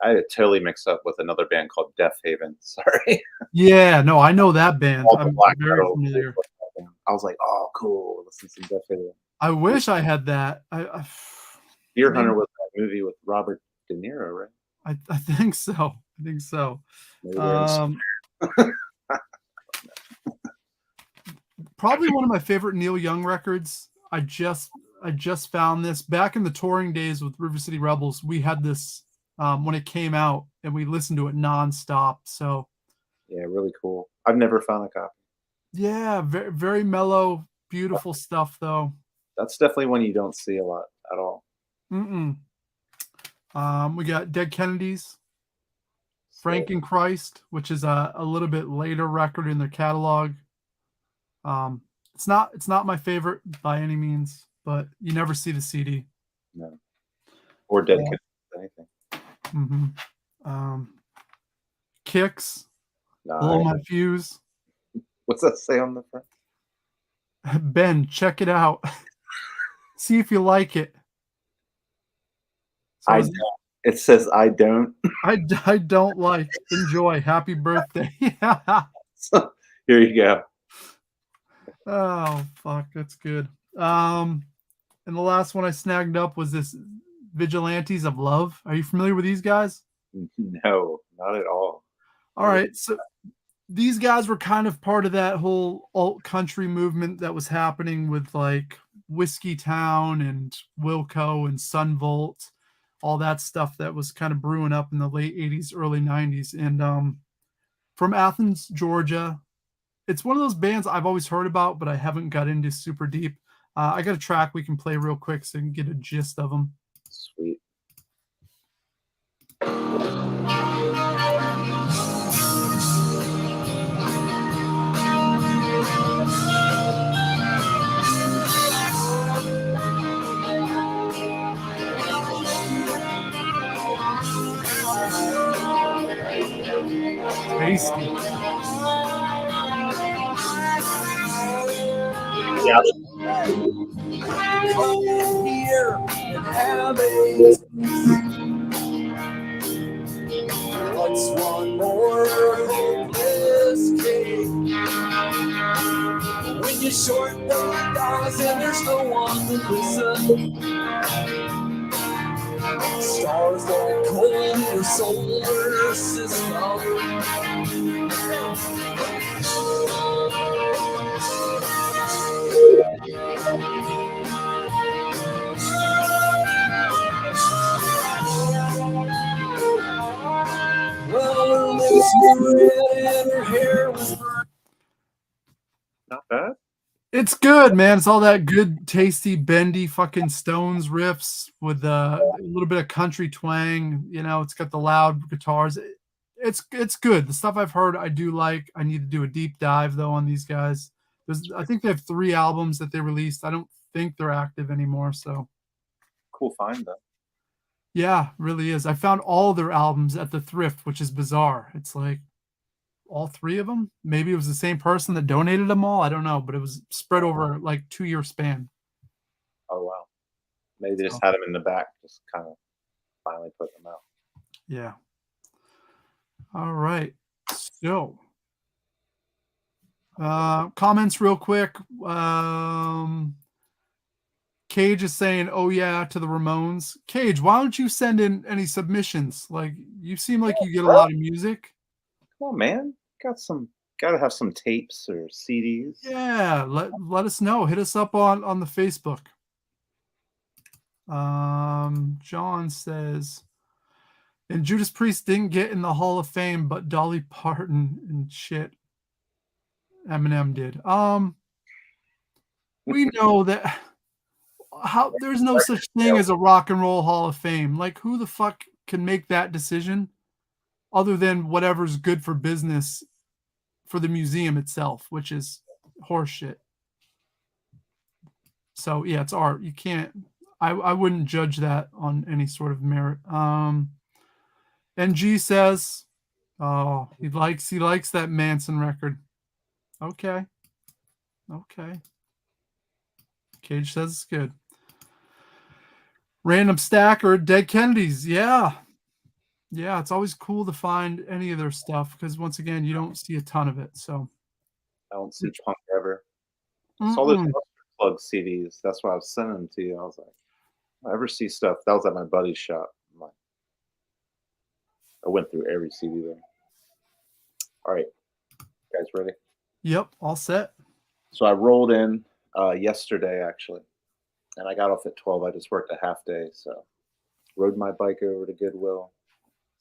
I had it totally mixed up with another band called Death Haven. Sorry. Yeah, no, I know that band. All the I'm black very metal. familiar. I was like, oh, cool. Listen to some Death Haven. I wish I had that. Deer maybe- Hunter was that movie with Robert De Niro, right? I think so. I think so. Maybe they're Probably one of my favorite Neil Young records. I just found this back in the touring days with River City Rebels. We had this when it came out, and we listened to it nonstop. So yeah, really cool. I've never found a copy. yeah, very very mellow, beautiful stuff though. That's definitely one you don't see a lot at all. Mm-mm. We got Dead Kennedys, Franken Christ, which is a little bit later record in their catalog. It's not my favorite by any means, but you never see the CD. No. Or Dead Kennedys, anything. Mm-hmm. Kicks, Nah, Blow My Fuse. what's that say on the front? Ben, check it out. See if you like it. So It says I don't. I don't like. Enjoy. Happy birthday. So, here you go. Oh fuck, that's good. And the last one I snagged up was this Vigilantes of Love. Are you familiar with these guys? No, not at all. All right, so these guys were kind of part of that whole alt country movement that was happening with like Whiskey Town and Wilco and Sunvolt, all that stuff that was kind of brewing up in the late 80s, early 90s. And from Athens, Georgia. It's one of those bands I've always heard about, but I haven't got into super deep. I got a track we can play real quick so you can get a gist of them. Sweet. Tasty. Yeah. Come in here and have it. What's one more hopeless case? When you're short $1 and there's no one to listen. Stars going cold in your solar system. Well, Miss Red and her hair was burnt. Not bad. It's good, man. It's all that good, tasty, bendy fucking Stones riffs with a little bit of country twang. You know, it's got the loud guitars. It's good. The stuff I've heard, I do like. I need to do a deep dive though on these guys. I think they have 3 albums that they released. I don't think they're active anymore. So Cool find though. yeah, really is. I found all their albums at the thrift, which is bizarre. It's like all 3 of them. Maybe it was the same person that donated them all. I don't know, but it was spread over like 2-year span. Oh wow. Maybe they just had them in the back, just kind of finally put them out. Yeah. All right. So, comments real quick. Cage is saying, "Oh yeah," to the Ramones. Cage, why don't you send in any submissions? Like, you seem like you get a lot of music. Come on, man. Gotta have some tapes or CDs. Yeah, let us know. Hit us up on the Facebook. John says, and Judas Priest didn't get in the Hall of Fame, but Dolly Parton and shit. Eminem did. We know that there's no such thing as a rock and roll Hall of Fame. Like, who the fuck can make that decision other than whatever's good for business for the museum itself, which is horseshit. So yeah, it's art. You can't. I wouldn't judge that on any sort of merit. NG says, oh, he likes that Manson record. Okay. Okay. Cage says it's good. Random Stack or Dead Kennedys. Yeah. Yeah, it's always cool to find any of their stuff because once again, you don't see a ton of it. So, I don't see punk ever. I saw those mm-mm. Mustard Plug CDs. That's why I was sending them to you. I was like, if I ever see stuff. That was at my buddy's shop. I'm like, I went through every CD there. All right, guys, ready? Yep, all set. So I rolled in yesterday actually, and I got off at 12. I just worked a half day, so rode my bike over to Goodwill.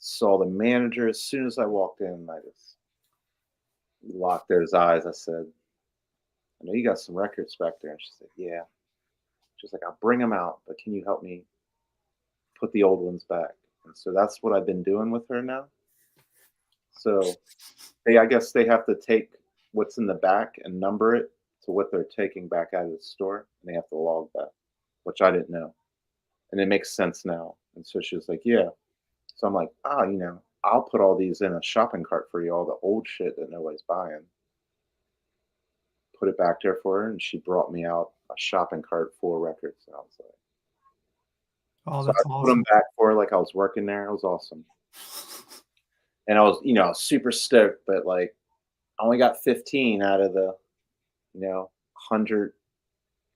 Saw the manager as soon as I walked in. I just locked his eyes. I said, "I know you got some records back there." And she said, "Yeah." She's like, "I'll bring them out, but can you help me put the old ones back?" And so that's what I've been doing with her now. So I guess they have to take what's in the back and number it to what they're taking back out of the store, and they have to log that, which I didn't know, and it makes sense now. And so she was like, "Yeah." So I'm like, I'll put all these in a shopping cart for you, all the old shit that nobody's buying. Put it back there for her, and she brought me out a shopping cart full of records, and I was like, Oh, so I that's put them awesome. back for her like I was working there. It was awesome, and I was super stoked, but like I only got 15 out of the 100,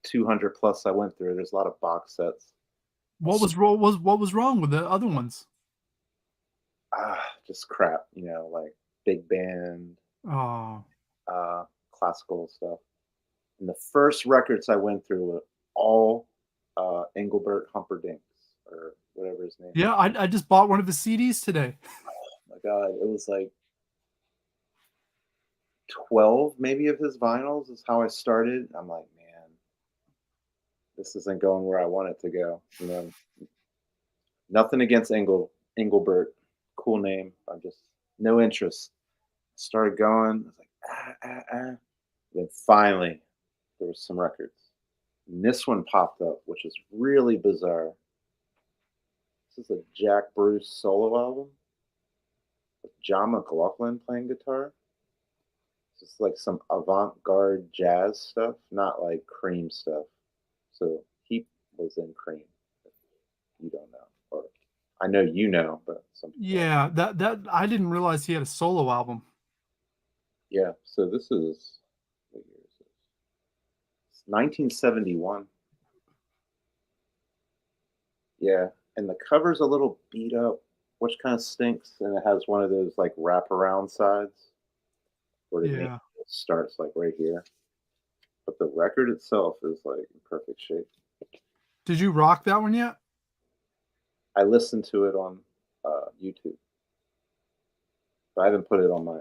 200 plus I went through. There's a lot of box sets. What was wrong with the other ones? Just crap, like big band, Oh, classical stuff. And the first records I went through were all Engelbert Humperdinck's or whatever his name is. yeah. I just bought one of his CDs today. Oh my God, it was like 12 maybe of his vinyls is how I started. I'm like, man, this isn't going where I want it to go. Nothing against Engelbert, cool name. I'm just no interest. Started going. I was like, Then finally, there was some records. And this one popped up, which is really bizarre. This is a Jack Bruce solo album with John McLaughlin playing guitar. It's just like some avant-garde jazz stuff, not like Cream stuff. So he was in Cream. If you don't know, or I know you know, but some people don't. Yeah, that I didn't realize he had a solo album. Yeah. So this is what year is this? It's 1971. Yeah, and the cover's a little beat up, which kind of stinks, and it has one of those like wraparound sides where the name Yeah. starts like right here. But the record itself is like in perfect shape. Did you rock that one yet? I listened to it on YouTube, but I haven't put it on my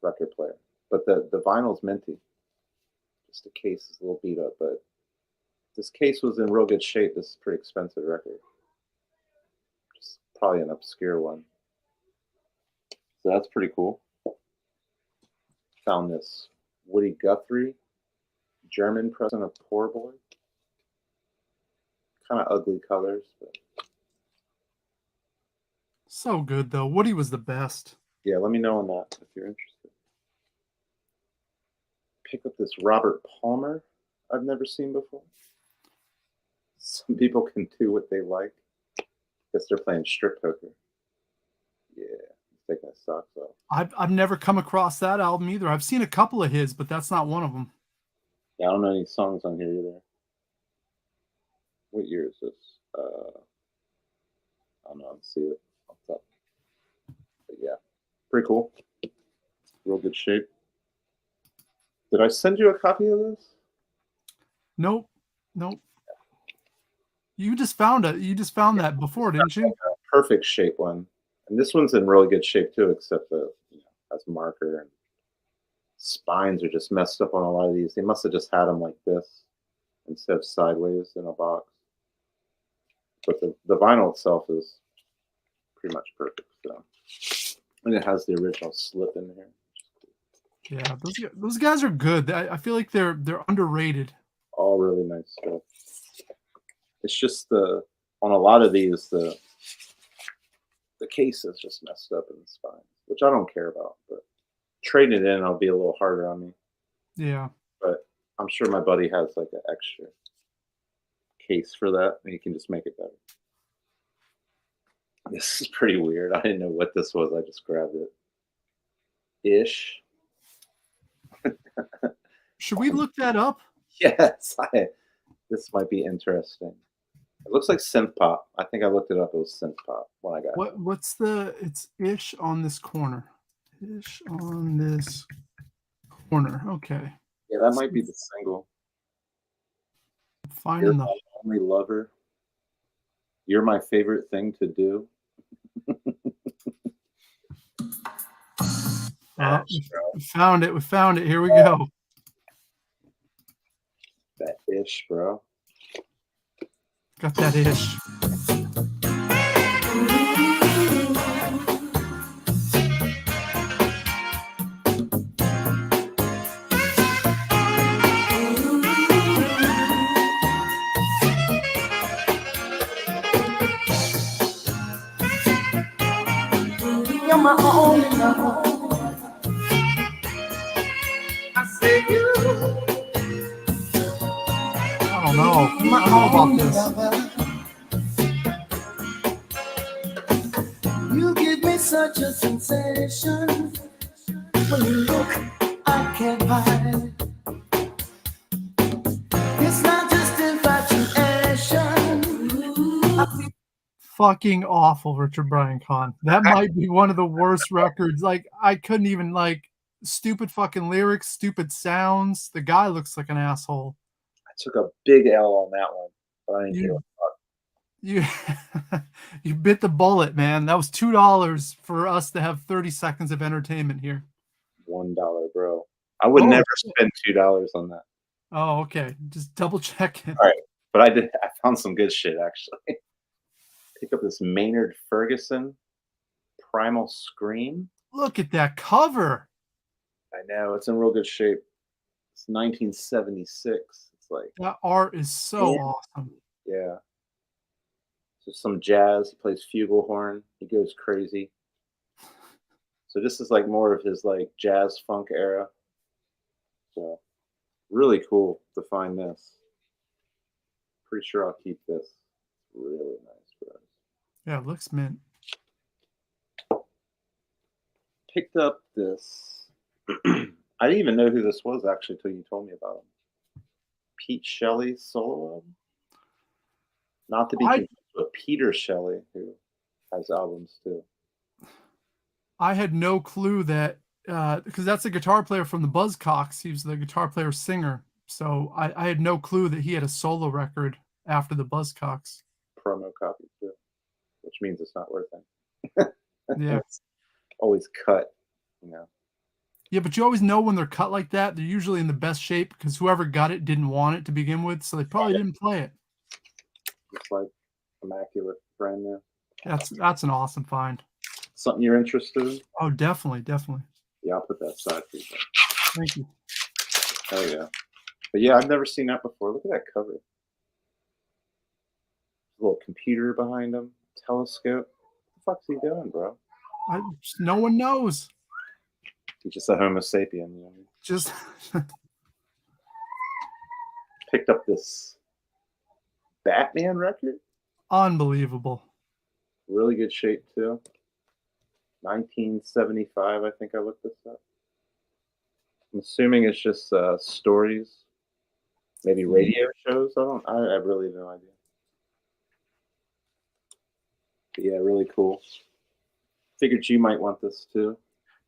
record player. But the vinyl's minty. Just the case is a little beat up, but this case was in real good shape. This is a pretty expensive record. Just probably an obscure one. So that's pretty cool. Found this Woody Guthrie, German president of Poor Boy. Kind of ugly colors, but So good though. Woody was the best. yeah, let me know on that if you're interested. Pick up this Robert Palmer I've never seen before. Some people can do what they like. Guess they're playing strip poker. Yeah, he's taking his socks off. I've never come across that album either. I've seen a couple of his, but that's not one of them. Yeah, I don't know any songs on here either. What year is this? I don't know. I don't see it. What's up? But yeah, pretty cool. Real good shape. Did I send you a copy of this? Nope. Nope. You just found it. You just found that before, didn't you? Perfect shape one. And this one's in really good shape too, except the has marker and spines are just messed up on a lot of these. They must have just had them like this instead of sideways in a box. But the vinyl itself is pretty much perfect. So, and it has the original slip in here. Yeah, those guys are good. I feel like they're underrated. All really nice stuff. It's just on a lot of these the case is just messed up in the spine, which I don't care about. But trading it in, it'll be a little harder on me. Yeah. But I'm sure my buddy has like an extra case for that, and he can just make it better. This is pretty weird. I didn't know what this was. I just grabbed it. Ish. Should we look that up? Yes. This might be interesting. It looks like synth pop. I think I looked it up. It was synth pop when I got it. What's the? It's ish on this corner. Ish on this corner. Okay. Yeah, that might be the single. Finding You're the. my only lover. You're my favorite thing to do. Oh, we found it. We found it. Here we go. That ish, bro. Got that ish. You're my only love. I say you. I don't know. I don't know about this. You give me such a sensation. When you look, I can't hide. It's not just infatuation. Fucking awful, Richard Brian Kahn. That might be one of the worst records. Like, I couldn't even, like, stupid fucking lyrics, stupid sounds. The guy looks like an asshole. I took a big L on that one, but I didn't give a fuck. You you bit the bullet, man. That was $2 for us to have 30 seconds of entertainment here. $1, bro. I would never spend $2 on that. Oh, okay. Just double checking. All right, but I found some good shit actually. Pick up this Maynard Ferguson Primal Scream. Look at that cover. I know it's in real good shape. It's 1976. It's like That art is so awesome. yeah. So some jazz. He plays flugelhorn. He goes crazy. So this is like more of his like jazz funk era. So really cool to find this. Pretty sure I'll keep this. It's really nice, bro. Yeah, it looks mint. Picked up this. I didn't even know who this was actually until you told me about him. Pete Shelley solo album. Not to be confused with Peter Shelley, who has albums too. I had no clue that because that's a guitar player from the Buzzcocks. He was the guitar player singer. So I had no clue that he had a solo record after the Buzzcocks. Promo copy too, which means it's not worth it. Yeah. It's always cut, you know. Yeah, but you always know when they're cut like that, they're usually in the best shape because whoever got it didn't want it to begin with, so they probably didn't play it. It's like immaculate, brand new. That's an awesome find. Something you're interested in? Oh, definitely. Yeah, I'll put that aside for you. Thank you. Oh yeah. But yeah, I've never seen that before. Look at that cover. A little computer behind him, telescope. What the fuck's he doing, bro? No one knows. He's just a Homo sapien, you know. Just Picked up this Batman record. unbelievable. Really good shape too. 1975, I think I looked this up. I'm assuming it's just stories, maybe radio shows. I really have no idea. But yeah, really cool. Figured you might want this too.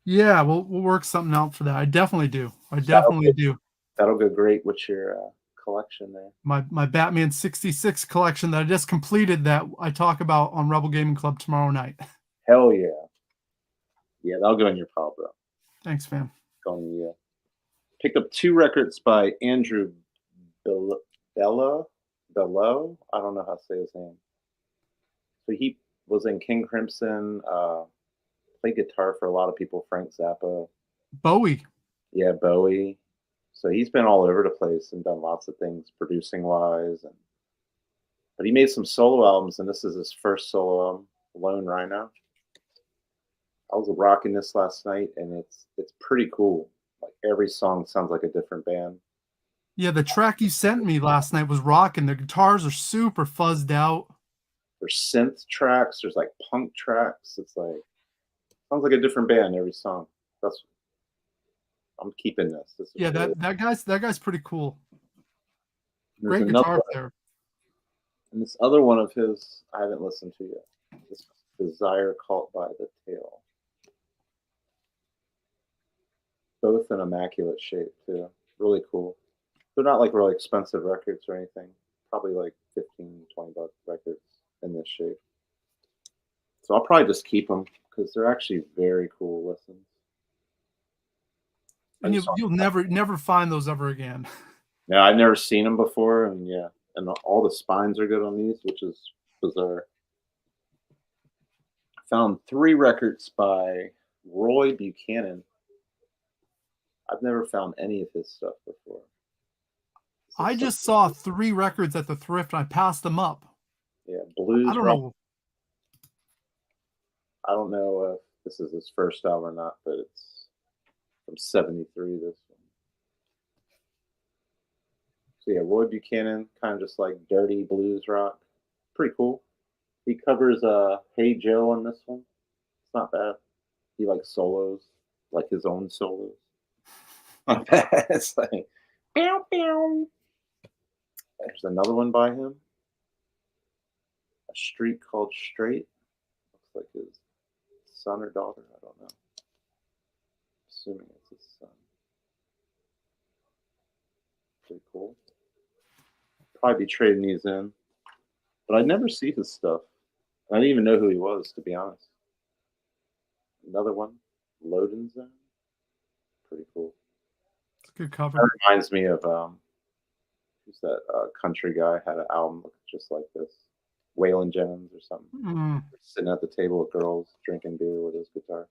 Yeah, we'll work something out for that. I definitely do. That'll go great with your collection there. My Batman 66 collection that I just completed that I talk about on Rebel Gaming Club tomorrow night. Hell yeah. Yeah, that'll go in your pile, bro. Thanks, fam. Going yeah. Picked up 2 records by Andrew Bello. I don't know how to say his name. So he was in King Crimson, played guitar for a lot of people, Frank Zappa. Bowie. Yeah, Bowie. So he's been all over the place and done lots of things producing wise. But he made some solo albums, and this is his first solo album, Lone Rhino. I was rocking this last night, and it's pretty cool. Like every song sounds like a different band. Yeah, the track you sent me last night was rocking. The guitars are super fuzzed out. There's synth tracks. There's like punk tracks. It's like sounds like a different band every song. That's I'm keeping this. This is Yeah, really, that guy's pretty cool. there's Great another guitar player. and this other one of his I haven't listened to yet. This Desire Caught by the Tail. Both in immaculate shape too. Really cool. They're not like really expensive records or anything. Probably like 15, 20 buck records in this shape. So I'll probably just keep them because they're actually very cool listens. And you'll never find those ever again. Yeah, I've never seen them before, and yeah, and all the spines are good on these, which is bizarre. I found 3 records by Roy Buchanan. I've never found any of his stuff before. I just saw 3 records at the thrift and I passed them up. Yeah, blues. I don't rock. know. I don't know if this is his first album or not, but it's from '73. This one. So yeah, Roy Buchanan, kind of just like dirty blues rock. Pretty cool. He covers Hey Joe on this one. It's not bad. He likes solos, like his own solos. Not bad. It's like pew, pew. There's another one by him. A Street Called Straight. Looks like his son or daughter. I don't know. Assuming it's his son. Pretty cool. Probably be trading these in. But I never see his stuff. I didn't even know who he was, to be honest. Another one, Loading Zone. Pretty cool. It's a good cover. That reminds me of who's that country guy had an album look just like this, Waylon Jennings or something. Sitting at the table with girls drinking beer with his guitar.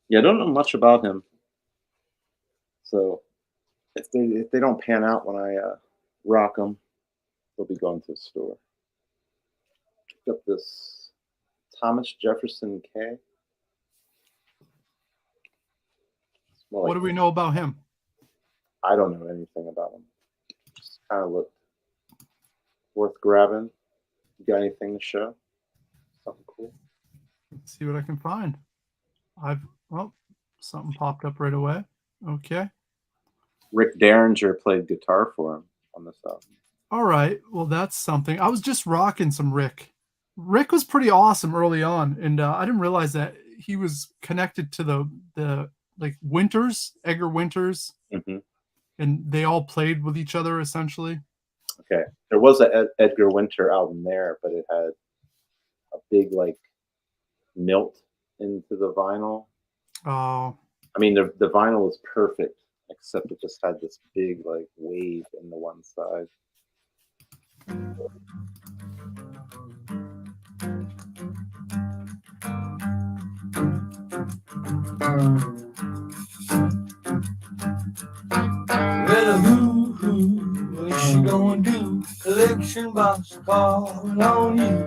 Yeah, I don't know much about him. So if they don't pan out when I rock them, they'll be going to the store. Picked up this Thomas Jefferson K. What do we know about him? I don't know anything about him. Just kind of looked worth grabbing. You got anything to show? Something cool? Let's see what I can find. Something popped up right away. Okay. Rick Derringer played guitar for him on this album. All right. Well, that's something. I was just rocking some Rick. Rick was pretty awesome early on, and I didn't realize that he was connected to the like Winters, Edgar Winters, and they all played with each other essentially. Okay, there was an Edgar Winter album there, but it had a big like milt into the vinyl. Oh, I mean the vinyl was perfect, except it just had this big like wave in the one side. Well, what's she gonna do? Collection box calling on you.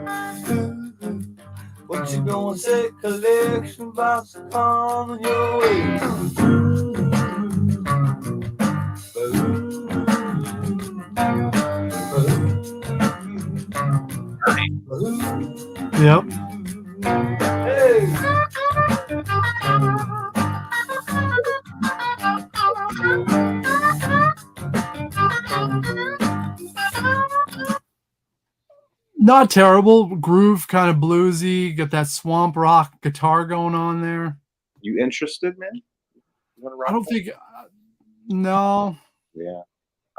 What you gonna say? Collection box coming your way. yep. Hey. Not terrible. Groove, kind of bluesy. Got that swamp rock guitar going on there. You interested, man? You wanna rock I don't that? think. No. Yeah,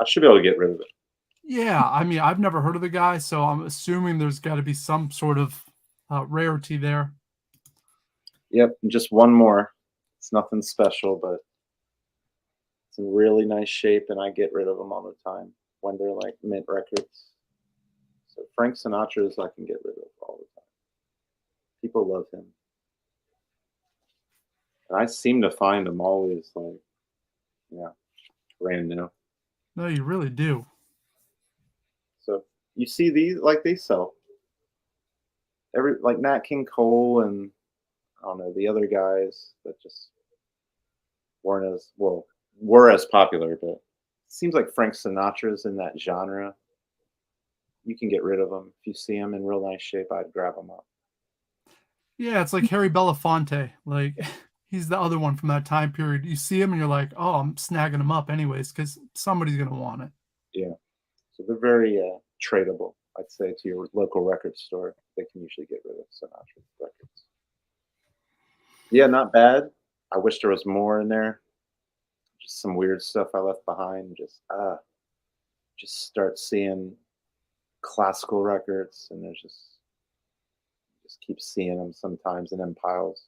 I should be able to get rid of it. Yeah, I mean, I've never heard of the guy, so I'm assuming there's got to be some sort of rarity there. Yep, and just one more. It's nothing special, but it's in really nice shape, and I get rid of them all the time when they're like mint records. So Frank Sinatra's I can get rid of all the time. People love him. And I seem to find them always like, yeah, brand new. No, you really do. So you see these, like they sell. Like Nat King Cole and I don't know, the other guys that just were as popular, but it seems like Frank Sinatra's in that genre. You can get rid of him. If you see him in real nice shape, I'd grab him up. Yeah, it's like Harry Belafonte. Like he's the other one from that time period. You see him and you're like, oh, I'm snagging him up anyways because somebody's gonna want it. Yeah. So they're very tradable, I'd say, to your local record store. They can usually get rid of Sinatra records. Yeah, not bad. I wish there was more in there. Just some weird stuff I left behind. Just start seeing classical records, and there's just keep seeing them sometimes in them piles.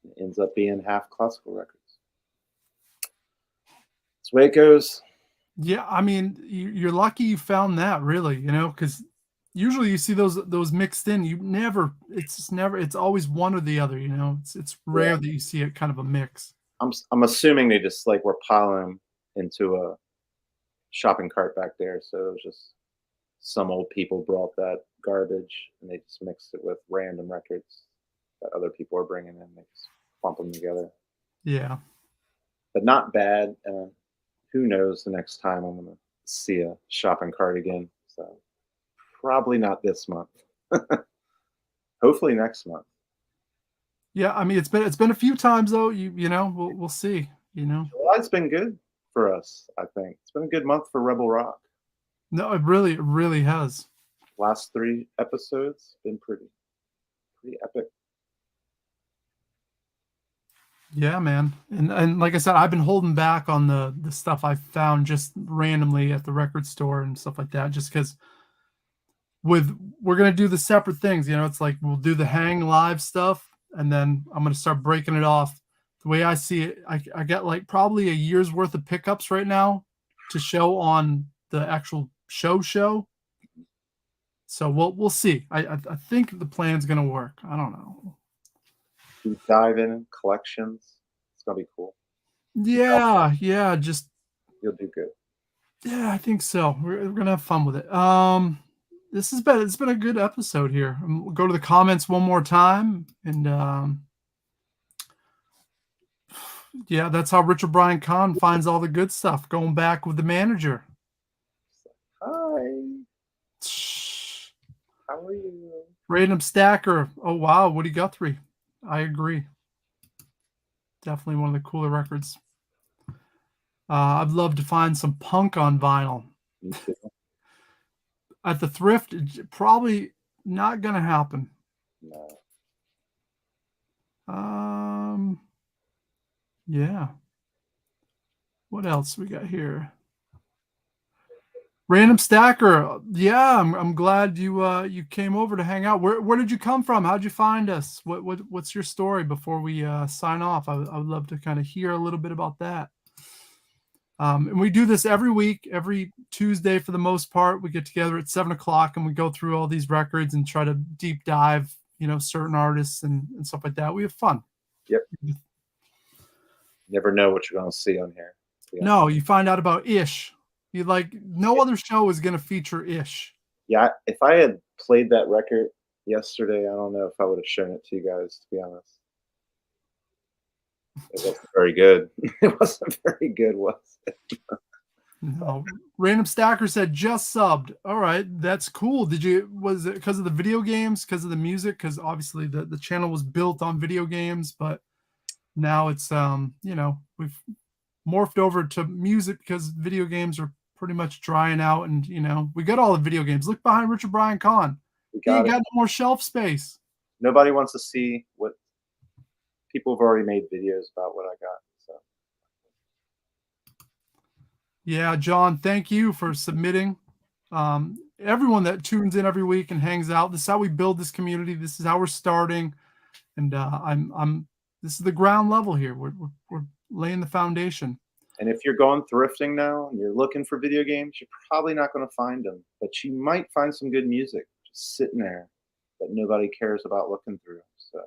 It ends up being half classical records. That's the way it goes. Yeah, I mean, you're lucky you found that, really, because usually you see those mixed in. It's always one or the other. It's rare that you see it kind of a mix. I'm assuming they just like were piling them into a shopping cart back there. So it was just some old people brought that garbage and they just mixed it with random records that other people are bringing in. They just clump them together. Yeah, but not bad. Who knows the next time I'm gonna see a shopping cart again? So probably not this month. Hopefully next month. yeah. I mean, it's been a few times though. We'll see. July's been good for us. I think it's been a good month for Rebel Rock. No, it really has. Last 3 episodes been pretty epic. Yeah, man. And like I said, I've been holding back on the stuff I found just randomly at the record store and stuff like that, just because we're gonna do the separate things. It's like we'll do the hang live stuff, and then I'm gonna start breaking it off. The way I see it, I get like probably a year's worth of pickups right now to show on the actual show. So we'll see. I think the plan's gonna work. I don't know. Deep dive in collections. It's gonna be cool. Yeah. Just You'll do good. yeah, I think so. We're gonna have fun with it. It's been a good episode here. We'll go to the comments one more time, and yeah, that's how Richard Brian Kahn finds all the good stuff. Going back with the manager. Hi. How are you? Random Stacker. Oh wow, Woody Guthrie. I agree. Definitely one of the cooler records. I'd love to find some punk on vinyl. Me too. At the thrift, probably not gonna happen. No. Yeah. What else we got here? Random Stacker. Yeah, I'm glad you came over to hang out. Where did you come from? How'd you find us? What's your story before we sign off? I would love to kind of hear a little bit about that. And we do this every week, every Tuesday for the most part. We get together at 7:00 and we go through all these records and try to deep dive, certain artists and stuff like that. We have fun. Yep. Never know what you're gonna see on here. Yeah. No, you find out about Ish. No other show is gonna feature Ish. Yeah, if I had played that record yesterday, I don't know if I would have shown it to you guys, to be honest. It wasn't very good. It wasn't very good, was it? No. Random Stacker said just subbed. All right, that's cool. Was it because of the video games, because of the music? Because obviously the channel was built on video games, but now it's we've morphed over to music because video games are pretty much drying out, and we got all the video games. Look behind Richard Brian Kahn. He ain't got no more shelf space. Nobody wants to see what people have already made videos about what I got. So yeah, John, thank you for submitting. Everyone that tunes in every week and hangs out. This is how we build this community. This is how we're starting, and this is the ground level here. We're laying the foundation. And if you're going thrifting now and you're looking for video games, you're probably not going to find them, but you might find some good music just sitting there that nobody cares about looking through. So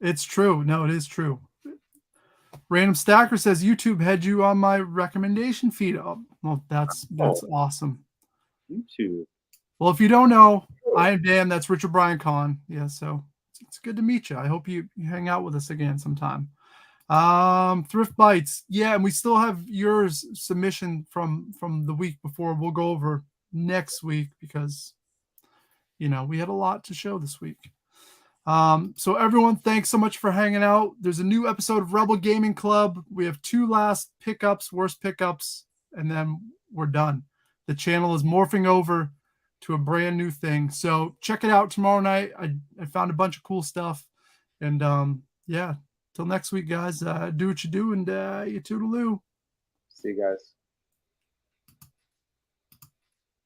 it's true. No, it is true. Random Stacker says YouTube had you on my recommendation feed. Oh, well, that's awesome. YouTube. Well, if you don't know, I am Dan. That's Richard Brian Kahn. Yeah, so it's good to meet you. I hope you hang out with us again sometime. Thrift Bites. Yeah, and we still have yours submission from the week before. We'll go over next week because we had a lot to show this week. So everyone, thanks so much for hanging out. There's a new episode of Rebel Gaming Club. We have 2 last pickups, worst pickups, and then we're done. The channel is morphing over to a brand new thing. So check it out tomorrow night. I found a bunch of cool stuff. And yeah, till next week, guys, do what you do, and you toodaloo. See you guys.